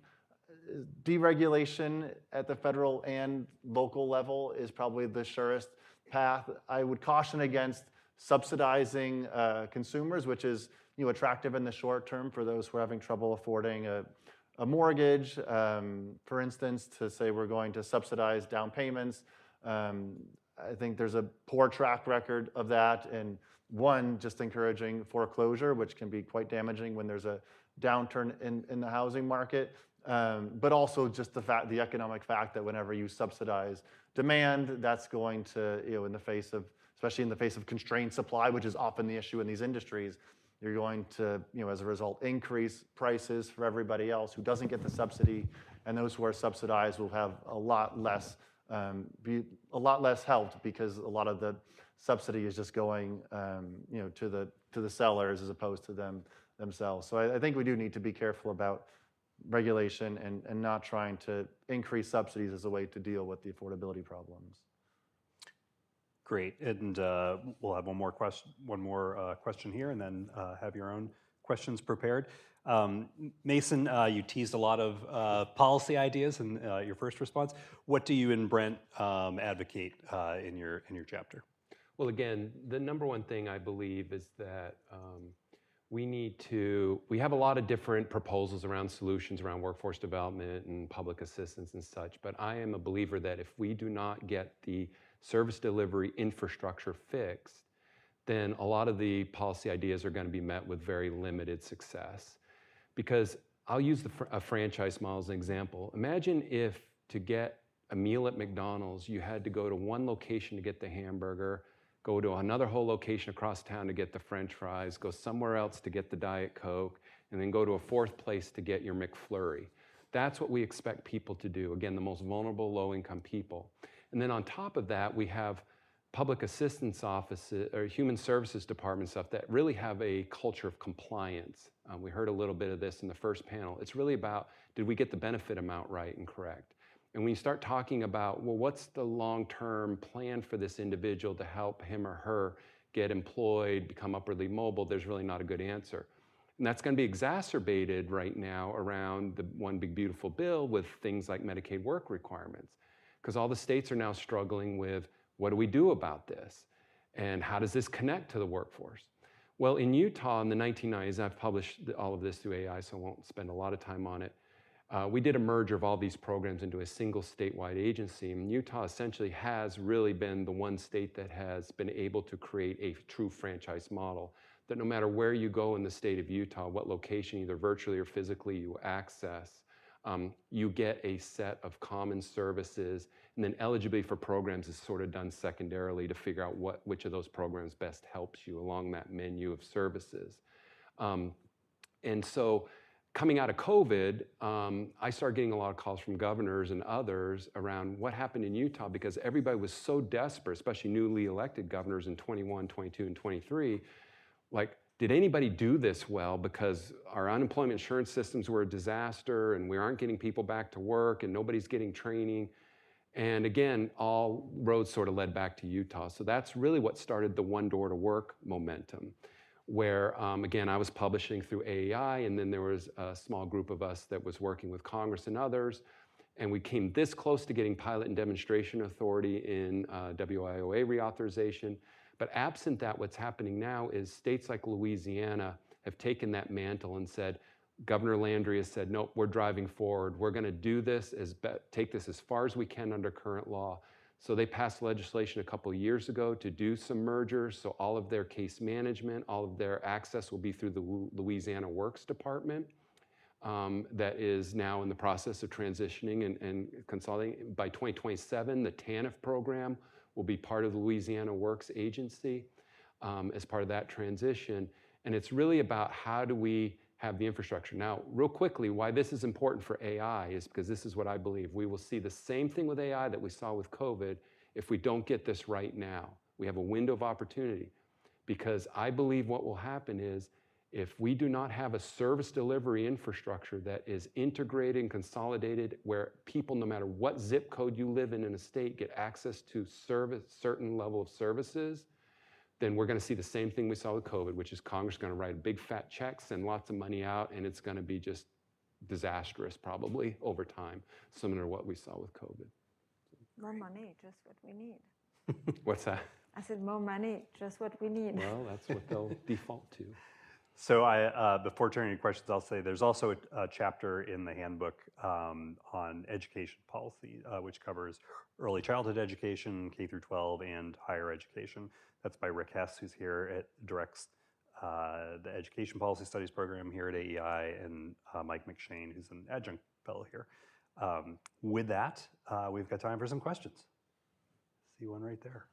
Deregulation at the federal and local level is probably the surest path. I would caution against subsidizing consumers, which is attractive in the short term for those who are having trouble affording a mortgage, for instance, to say we're going to subsidize down payments. I think there's a poor track record of that, and one, just encouraging foreclosure, which can be quite damaging when there's a downturn in the housing market. But also just the economic fact that whenever you subsidize demand, that's going to, especially in the face of constrained supply, which is often the issue in these industries, you're going to, as a result, increase prices for everybody else who doesn't get the subsidy, and those who are subsidized will have a lot less helped because a lot of the subsidy is just going, to the sellers as opposed to themselves. So I think we do need to be careful about regulation and not trying to increase subsidies as a way to deal with the affordability problems. Great, and we'll have one more question here, and then have your own questions prepared. Mason, you teased a lot of policy ideas in your first response. What do you and Brent advocate in your chapter? Well, again, the number one thing I believe is that we have a lot of different proposals around solutions around workforce development and public assistance and such, but I am a believer that if we do not get the service delivery infrastructure fixed, then a lot of the policy ideas are going to be met with very limited success. Because I'll use a franchise model as an example. Imagine if to get a meal at McDonald's, you had to go to one location to get the hamburger, go to another whole location across town to get the French fries, go somewhere else to get the Diet Coke, and then go to a fourth place to get your McFlurry. That's what we expect people to do. Again, the most vulnerable, low-income people. And then on top of that, we have public assistance offices or human services department stuff that really have a culture of compliance. We heard a little bit of this in the first panel. It's really about, did we get the benefit amount right and correct? And when you start talking about, well, what's the long-term plan for this individual to help him or her get employed, become upwardly mobile, there's really not a good answer. And that's going to be exacerbated right now around the One Big Beautiful Bill with things like Medicaid work requirements. Because all the states are now struggling with, what do we do about this? And how does this connect to the workforce? Well, in Utah in the 1990s, I've published all of this through AI, so I won't spend a lot of time on it. We did a merger of all these programs into a single statewide agency. And Utah essentially has really been the one state that has been able to create a true franchise model. That no matter where you go in the state of Utah, what location, either virtually or physically, you access, you get a set of common services, and then eligibility for programs is sort of done secondarily to figure out which of those programs best helps you along that menu of services. And so coming out of COVID, I started getting a lot of calls from governors and others around what happened in Utah because everybody was so desperate, especially newly elected governors in 21, 22, and 23, like, did anybody do this well? Because our unemployment insurance systems were a disaster and we aren't getting people back to work and nobody's getting training. And again, all roads sort of led back to Utah. So that's really what started the one door to work momentum, where again, I was publishing through AEI, and then there was a small group of us that was working with Congress and others. And we came this close to getting pilot and demonstration authority in WIOA reauthorization. But absent that, what's happening now is states like Louisiana have taken that mantle and said, Governor Landry has said, nope, we're driving forward. We're going to do this, take this as far as we can under current law. So they passed legislation a couple of years ago to do some mergers. So all of their case management, all of their access will be through the Louisiana Works Department. That is now in the process of transitioning and consolidating. By 2027, the TANF program will be part of the Louisiana Works Agency as part of that transition. And it's really about how do we have the infrastructure. Now, real quickly, why this is important for AI is because this is what I believe. We will see the same thing with AI that we saw with COVID if we don't get this right now. We have a window of opportunity because I believe what will happen is if we do not have a service delivery infrastructure that is integrated and consolidated where people, no matter what zip code you live in a state, get access to certain level of services, then we're going to see the same thing we saw with COVID, which is Congress is going to write big fat checks and lots of money out, and it's going to be just disastrous probably over time, similar to what we saw with COVID. More money, just what we need. What's that? I said more money, just what we need. Well, that's what they'll default to. So before turning to questions, I'll say there's also a chapter in the handbook on education policy, which covers early childhood education, K through 12, and higher education. That's by Rick Hess, who's here. It directs the Education Policy Studies program here at AEI, and Mike McShane, who's an adjunct fellow here. With that, we've got time for some questions. See one right there.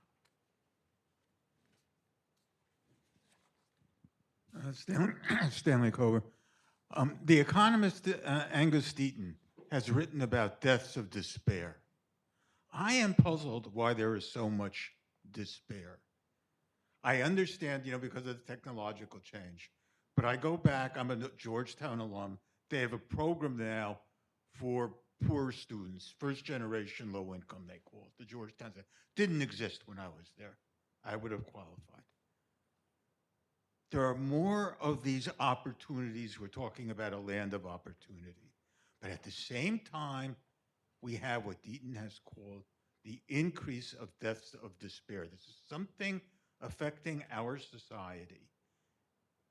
Stanley Cover. The economist Angus Deaton has written about deaths of despair. I am puzzled why there is so much despair. I understand, because of the technological change, but I go back, I'm a Georgetown alum. They have a program now for poor students, first generation low income, they call it, the Georgetown. Didn't exist when I was there. I would have qualified. There are more of these opportunities. We're talking about a land of opportunity. But at the same time, we have what Deaton has called the increase of deaths of despair. This is something affecting our society.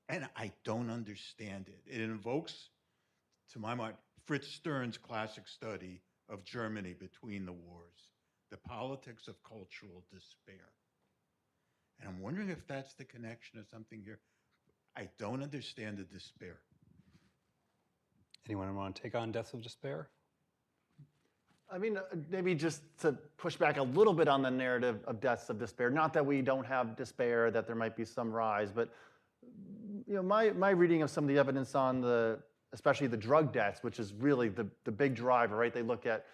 And I don't understand it. It invokes, to my mind, Fritz Stern's classic study of Germany between the wars, the politics of cultural despair. And I'm wondering if that's the connection of something here. I don't understand the despair. Anyone want to take on deaths of despair? I mean, maybe just to push back a little bit on the narrative of deaths of despair. Not that we don't have despair, that there might be some rise, but my reading of some of the evidence on especially the drug deaths, which is really the big driver, right? They look at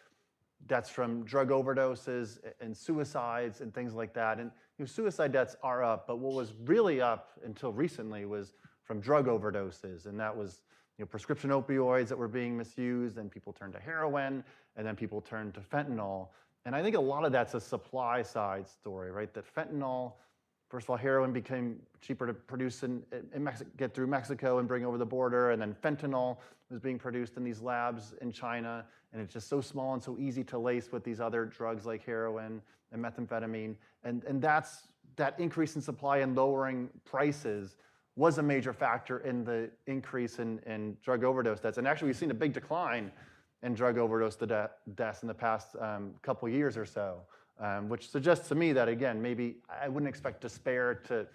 deaths from drug overdoses and suicides and things like that. And suicide deaths are up, but what was really up until recently was from drug overdoses, and that was prescription opioids that were being misused, and people turned to heroin, and then people turned to fentanyl. And I think a lot of that's a supply side story, right? That fentanyl, first of all, heroin became cheaper to produce get through Mexico and bring over the border, and then fentanyl was being produced in these labs in China, and it's just so small and so easy to lace with these other drugs like heroin and methamphetamine. And that increase in supply and lowering prices was a major factor in the increase in drug overdose deaths. And actually, we've seen a big decline in drug overdose deaths in the past couple years or so, which suggests to me that, again, maybe I wouldn't expect despair to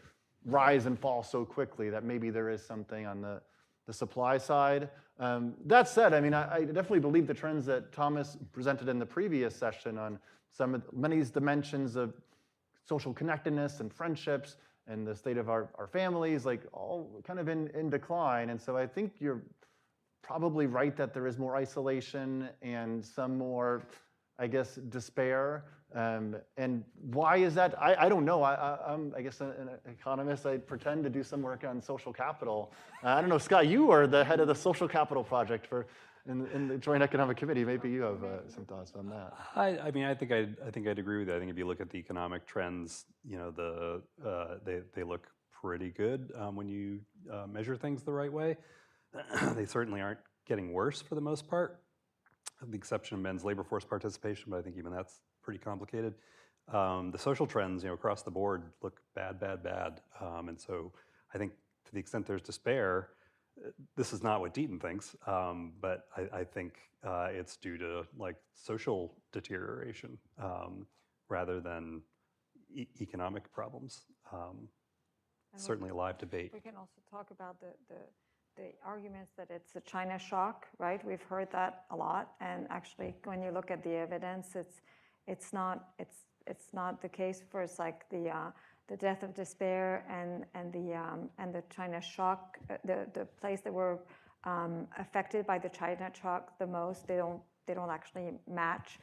rise and fall so quickly, that maybe there is something on the supply side. That said, I mean, I definitely believe the trends that Thomas presented in the previous session on many of these dimensions of social connectedness and friendships and the state of our families, like all kind of in decline. And so I think you're probably right that there is more isolation and some more, I guess, despair. And why is that? I don't know. I'm, I guess, an economist. I pretend to do some work on social capital. I don't know, Scott, you are the head of the Social Capital Project for in the Joint Economic Committee. Maybe you have some thoughts on that. I mean, I think I'd agree with that. I think if you look at the economic trends, they look pretty good when you measure things the right way. They certainly aren't getting worse for the most part, with the exception of men's labor force participation, but I think even that's pretty complicated. The social trends, across the board look bad, bad, bad. And so I think to the extent there's despair, this is not what Deaton thinks, but I think it's due to social deterioration rather than economic problems. Certainly a live debate. We can also talk about the arguments that it's a China shock, right? We've heard that a lot, and actually, when you look at the evidence, it's not the case for the death of despair and the China shock. The place that were affected by the China shock the most, they don't actually match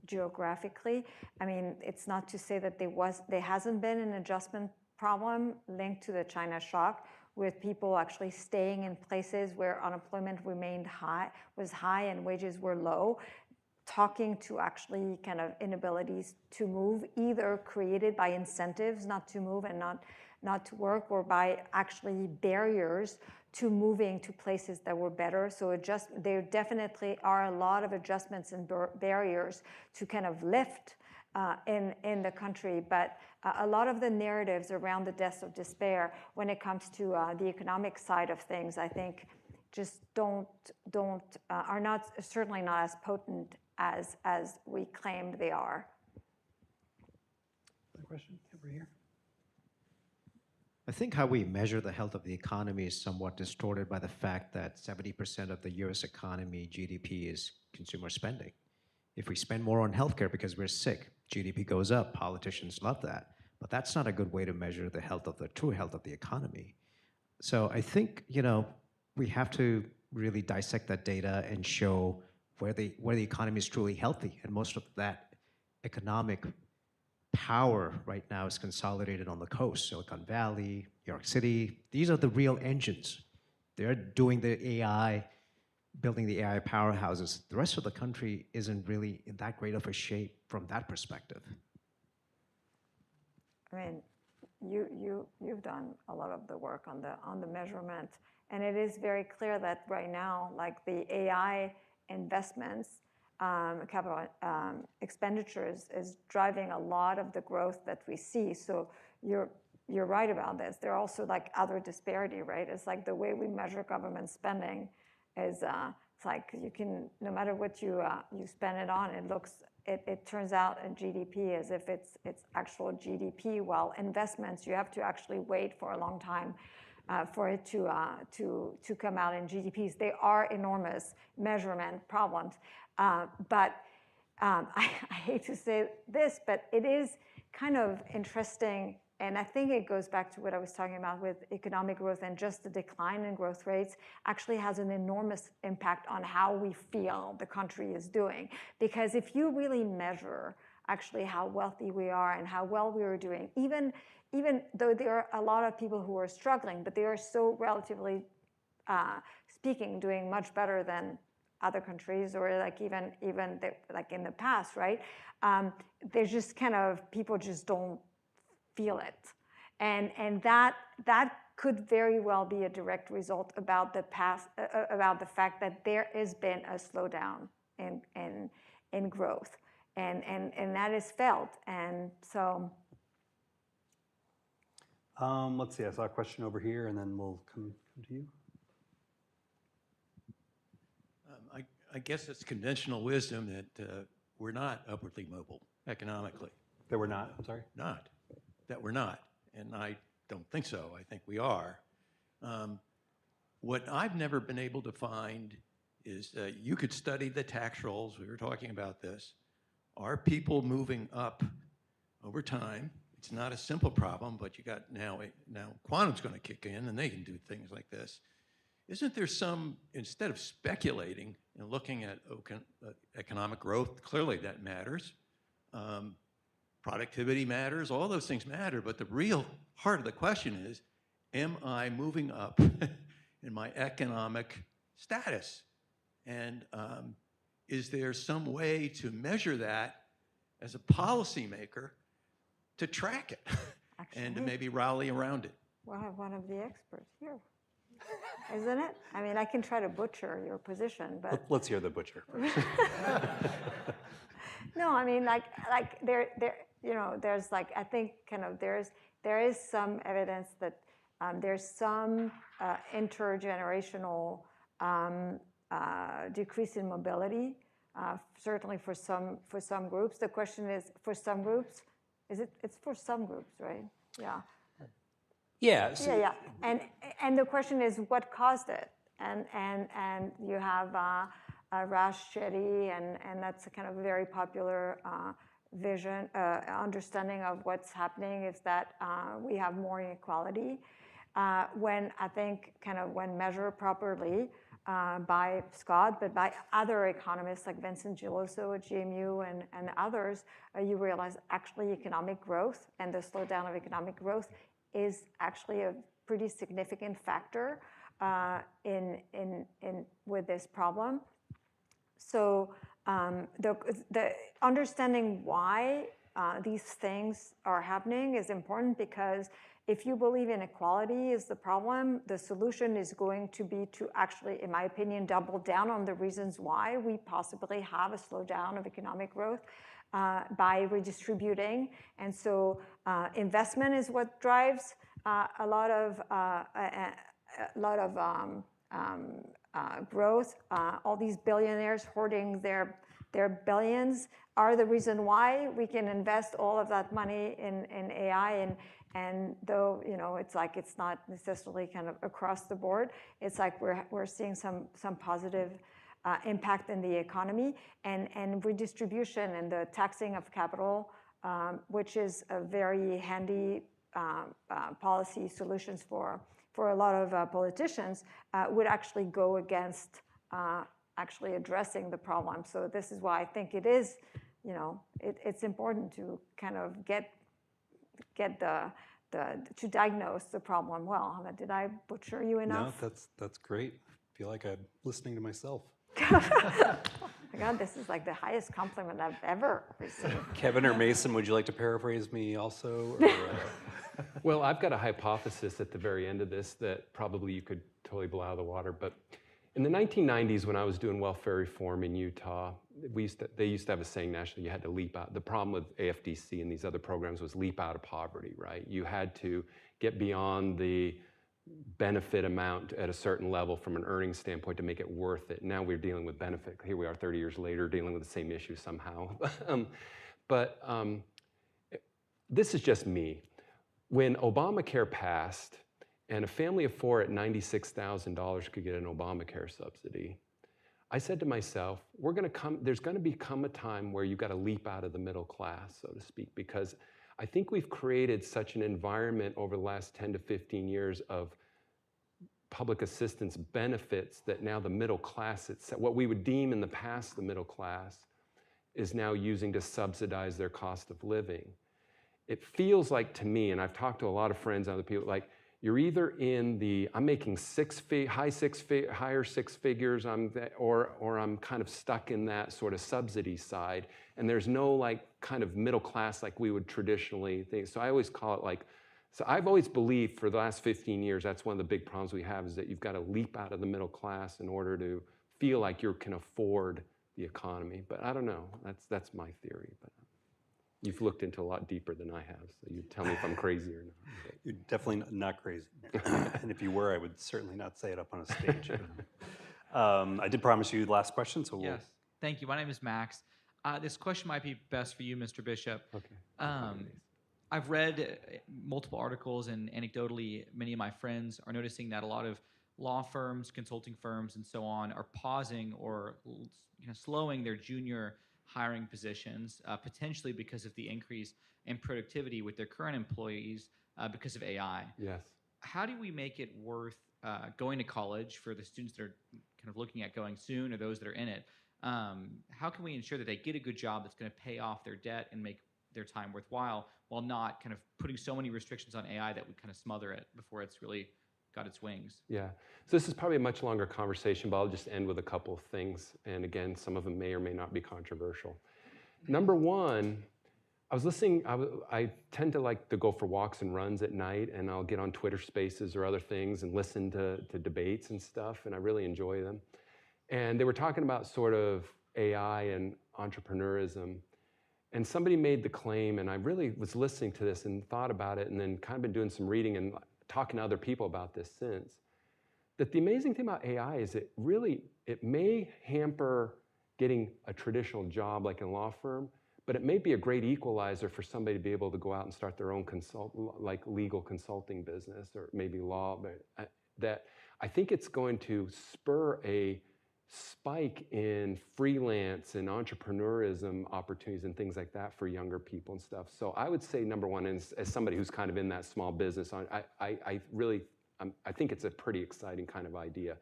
geographically. I mean, it's not to say that there hasn't been an adjustment problem linked to the China shock, with people actually staying in places where unemployment was high and wages were low, talking to actually kind of inabilities to move, either created by incentives not to move and not to work, or by actually barriers to moving to places that were better. So there definitely are a lot of adjustments and barriers to kind of lift in the country, but a lot of the narratives around the deaths of despair, when it comes to the economic side of things, I think just are not certainly not as potent as we claimed they are. Another question over here. I think how we measure the health of the economy is somewhat distorted by the fact that 70% of the US economy GDP is consumer spending. If we spend more on healthcare because we're sick, GDP goes up. Politicians love that. But that's not a good way to measure the true health of the economy. So I think, we have to really dissect that data and show where the economy is truly healthy. And most of that economic power right now is consolidated on the coast, Silicon Valley, New York City. These are the real engines. They're doing the AI, building the AI powerhouses. The rest of the country isn't really in that great of a shape from that perspective. I mean, you've done a lot of the work on the measurement, and it is very clear that right now, like the AI investments, capital expenditures is driving a lot of the growth that we see. So you're right about this. There are also other disparity, right? It's like the way we measure government spending is it's like you can, no matter what you spend it on, it turns out in GDP as if it's actual GDP. While investments, you have to actually wait for a long time for it to come out in GDPs. They are enormous measurement problems. But I hate to say this, but it is kind of interesting, and I think it goes back to what I was talking about with economic growth, and just the decline in growth rates actually has an enormous impact on how we feel the country is doing. Because if you really measure actually how wealthy we are and how well we are doing, even though there are a lot of people who are struggling, but they are so relatively speaking doing much better than other countries, or even in the past, right? There's just kind of, people just don't feel it, and that could very well be a direct result about the fact that there has been a slowdown in growth, and that is felt, and so. Let's see. I saw a question over here, and then we'll come to you. I guess it's conventional wisdom that we're not upwardly mobile economically. That we're not? I'm sorry? That we're not. And I don't think so. I think we are. What I've never been able to find is you could study the tax rolls. We were talking about this. Are people moving up over time? It's not a simple problem, but you got now quantum's going to kick in, and they can do things like this. Isn't there some, instead of speculating and looking at economic growth, clearly that matters. Productivity matters, all those things matter, but the real heart of the question is, am I moving up in my economic status? And is there some way to measure that as a policymaker to track it and to Actually. maybe rally around it? We'll have one of the experts here, isn't it? I mean, I can try to butcher your position, but Let's hear the butcher first. no, I mean, like there's like, I think kind of there is some evidence that there's some intergenerational decrease in mobility, certainly for some groups. The question is, for some groups, it's for some groups, right? Yeah. Yeah. And the question is, what caused it? And you have Rash Chetty, and that's a kind of very popular understanding of what's happening is that we have more inequality. When I think when measured properly by Scott, but by other economists like Vincent Geloso at GMU and others, you realize actually economic growth and the slowdown of economic growth is actually a pretty significant factor with this problem. So the understanding why these things are happening is important, because if you believe inequality is the problem, the solution is going to be to actually, in my opinion, double down on the reasons why we possibly have a slowdown of economic growth by redistributing. And so investment is what drives a lot of growth. All these billionaires hoarding their billions are the reason why we can invest all of that money in AI. And though it's like it's not necessarily kind of across the board, it's like we're seeing some positive impact in the economy, and redistribution and the taxing of capital, which is a very handy policy solutions for a lot of politicians, would actually go against actually addressing the problem. So this is why I think it is, it's important to kind of get to diagnose the problem well. Did I butcher you enough? No, that's great. I feel like I'm listening to myself. My God, this is like the highest compliment I've ever received. Kevin or Mason, would you like to paraphrase me also? Or, Well, I've got a hypothesis at the very end of this that probably you could totally blow out of the water. But in the 1990s, when I was doing welfare reform in Utah, they used to have a saying nationally, you had to leap out. The problem with AFDC and these other programs was leap out of poverty, right? You had to get beyond the benefit amount at a certain level from an earnings standpoint to make it worth it. Now we're dealing with benefit. Here we are 30 years later dealing with the same issue somehow. But this is just me. When Obamacare passed and a family of four at $96,000 could get an Obamacare subsidy, I said to myself, there's going to become a time where you've got to leap out of the middle class, so to speak, because I think we've created such an environment over the last 10 to 15 years of public assistance benefits that now the middle class, what we would deem in the past the middle class, is now using to subsidize their cost of living. It feels like to me, and I've talked to a lot of friends and other people, like you're either in I'm making higher six figures, or I'm kind of stuck in that sort of subsidy side, and there's no like kind of middle class like we would traditionally think. So I always call it so I've always believed for the last 15 years, that's one of the big problems we have, is that you've got to leap out of the middle class in order to feel like you can afford the economy. But I don't know, that's my theory. But you've looked into a lot deeper than I have, so you tell me if I'm crazy or not. You're definitely not crazy. And if you were, I would certainly not say it up on a stage. I did promise you the last question, so Yes. Thank you. My name is Max. This question might be best for you, Mr. Bishop. Okay. I've read multiple articles, and anecdotally, many of my friends are noticing that a lot of law firms, consulting firms, and so on are pausing or slowing their junior hiring positions, potentially because of the increase in productivity with their current employees because of AI. Yes. How do we make it worth going to college for the students that are kind of looking at going soon, or those that are in it? How can we ensure that they get a good job that's going to pay off their debt and make their time worthwhile, while not kind of putting so many restrictions on AI that would kind of smother it before it's really got its wings. Yeah. So this is probably a much longer conversation, but I'll just end with a couple of things. And again, some of them may or may not be controversial. Number one, I was listening, I tend to like to go for walks and runs at night, and I'll get on Twitter Spaces or other things and listen to debates and stuff, and I really enjoy them. And they were talking about sort of AI and entrepreneurism. And somebody made the claim, and I really was listening to this and thought about it, and then kind of been doing some reading and talking to other people about this since, that the amazing thing about AI is it may hamper getting a traditional job like in a law firm, but it may be a great equalizer for somebody to be able to go out and start their own legal consulting business, or maybe law. But that I think it's going to spur a spike in freelance and entrepreneurism opportunities and things like that for younger people and stuff. So I would say number one, as somebody who's kind of in that small business, I think it's a pretty exciting kind of idea.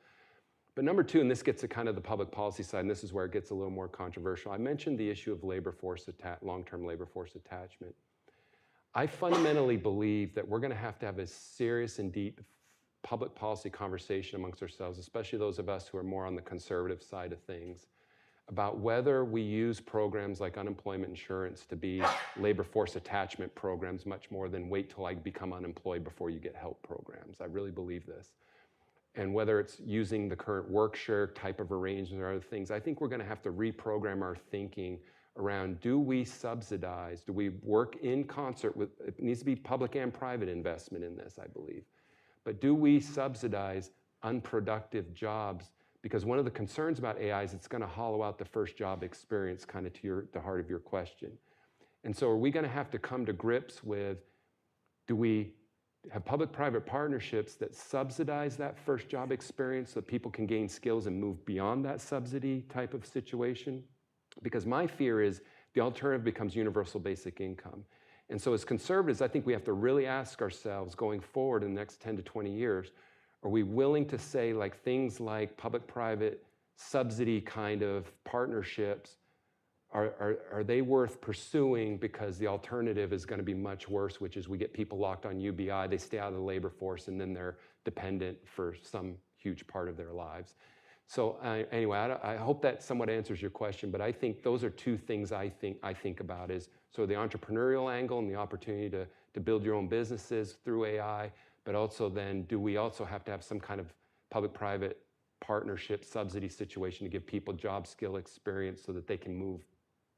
But number two, and this gets to kind of the public policy side, and this is where it gets a little more controversial. I mentioned the issue of long-term labor force attachment. I fundamentally believe that we're going to have a serious and deep public policy conversation amongst ourselves, especially those of us who are more on the conservative side of things, about whether we use programs like unemployment insurance to be labor force attachment programs much more than wait till I become unemployed before you get help programs. I really believe this. And whether it's using the current work share type of arrangement or other things, I think we're going to have to reprogram our thinking around, do we subsidize, do we work in concert with, it needs to be public and private investment in this, I believe. But do we subsidize unproductive jobs? Because one of the concerns about AI is it's going to hollow out the first job experience, kind of to the heart of your question. And so are we going to have to come to grips with, do we have public-private partnerships that subsidize that first job experience so people can gain skills and move beyond that subsidy type of situation? Because my fear is the alternative becomes universal basic income. And so as conservatives, I think we have to really ask ourselves going forward in the next 10 to 20 years, are we willing to say things like public-private subsidy kind of partnerships, are they worth pursuing, because the alternative is going to be much worse, which is we get people locked on UBI, they stay out of the labor force, and then they're dependent for some huge part of their lives. So anyway, I hope that somewhat answers your question, but I think those are two things I think about is sort of the entrepreneurial angle and the opportunity to build your own businesses through AI, but also then do we also have to have some kind of public-private partnership subsidy situation to give people job skill experience so that they can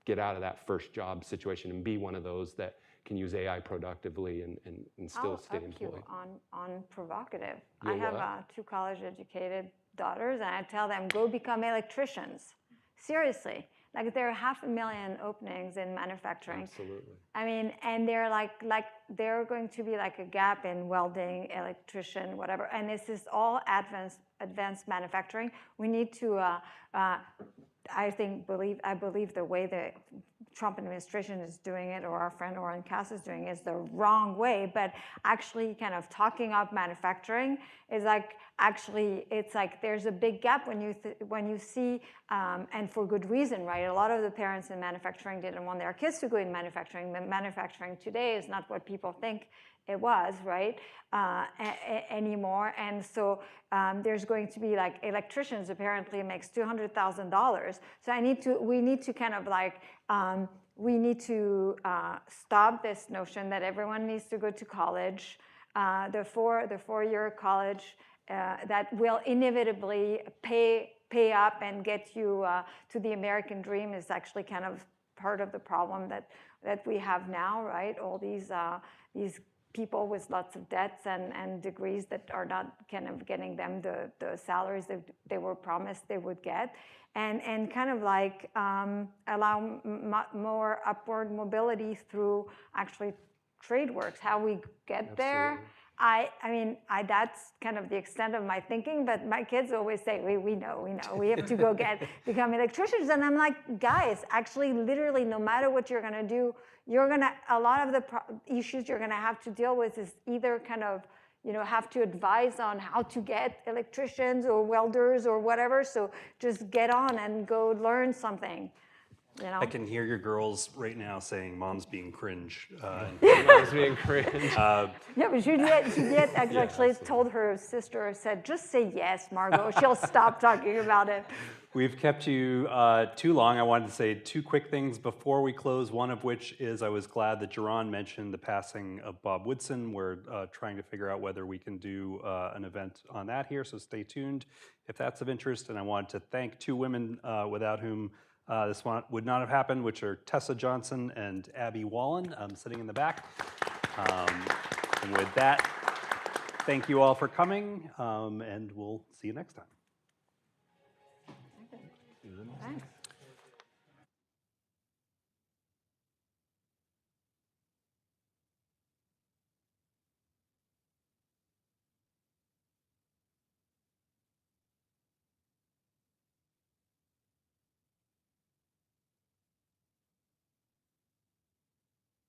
get out of that first job situation and be one of those that can use AI productively and still stay employed. On provocative. You're I have two college-educated daughters, and I tell them, go become electricians. Seriously. There are 500,000 openings in manufacturing. Absolutely. I mean, and they're they're going to be a gap in welding, electrician, whatever. And this is all advanced manufacturing. We need to, I believe the way the Trump administration is doing it, or our friend Oren Cass is doing it, is the wrong way. But actually kind of talking up manufacturing is it's there's a big gap when you see, and for good reason, right? A lot of the parents in manufacturing didn't want their kids to go in manufacturing. But manufacturing today is not what people think it was, right? Anymore. And so there's going to be electricians apparently makes $200,000. So we need to kind of we need to stop this notion that everyone needs to go to college, the four-year college that will inevitably pay up and get you to the American dream is actually kind of part of the problem that we have now, right? All these people with lots of debts and degrees that are not kind of getting them the salaries that they were promised they would get, and kind of allow more upward mobility through actually trade works. How we get there, I mean, that's kind of the extent of my thinking, but my kids always say, we know, we have to go become electricians. And I'm like, guys, actually, literally, no matter what you're gonna do, a lot of the issues you're gonna have to deal with is either kind of, have to advise on how to get electricians or welders or whatever. So just get on and go learn something. You know? I can hear your girls right now saying, "Mom's being cringe." Mom's being cringe. Yeah, but Juliet actually told her sister, said, just say yes, Margot. She'll stop talking about it. We've kept you too long. I wanted to say two quick things before we close, one of which is I was glad that Jaron mentioned the passing of Bob Woodson. We're trying to figure out whether we can do an event on that here, so stay tuned if that's of interest. And I wanted to thank two women without whom this one would not have happened, which are Tessa Johnson and Abby Wallen, sitting in the back. And with that, thank you all for coming, and we'll see you next time. Thanks.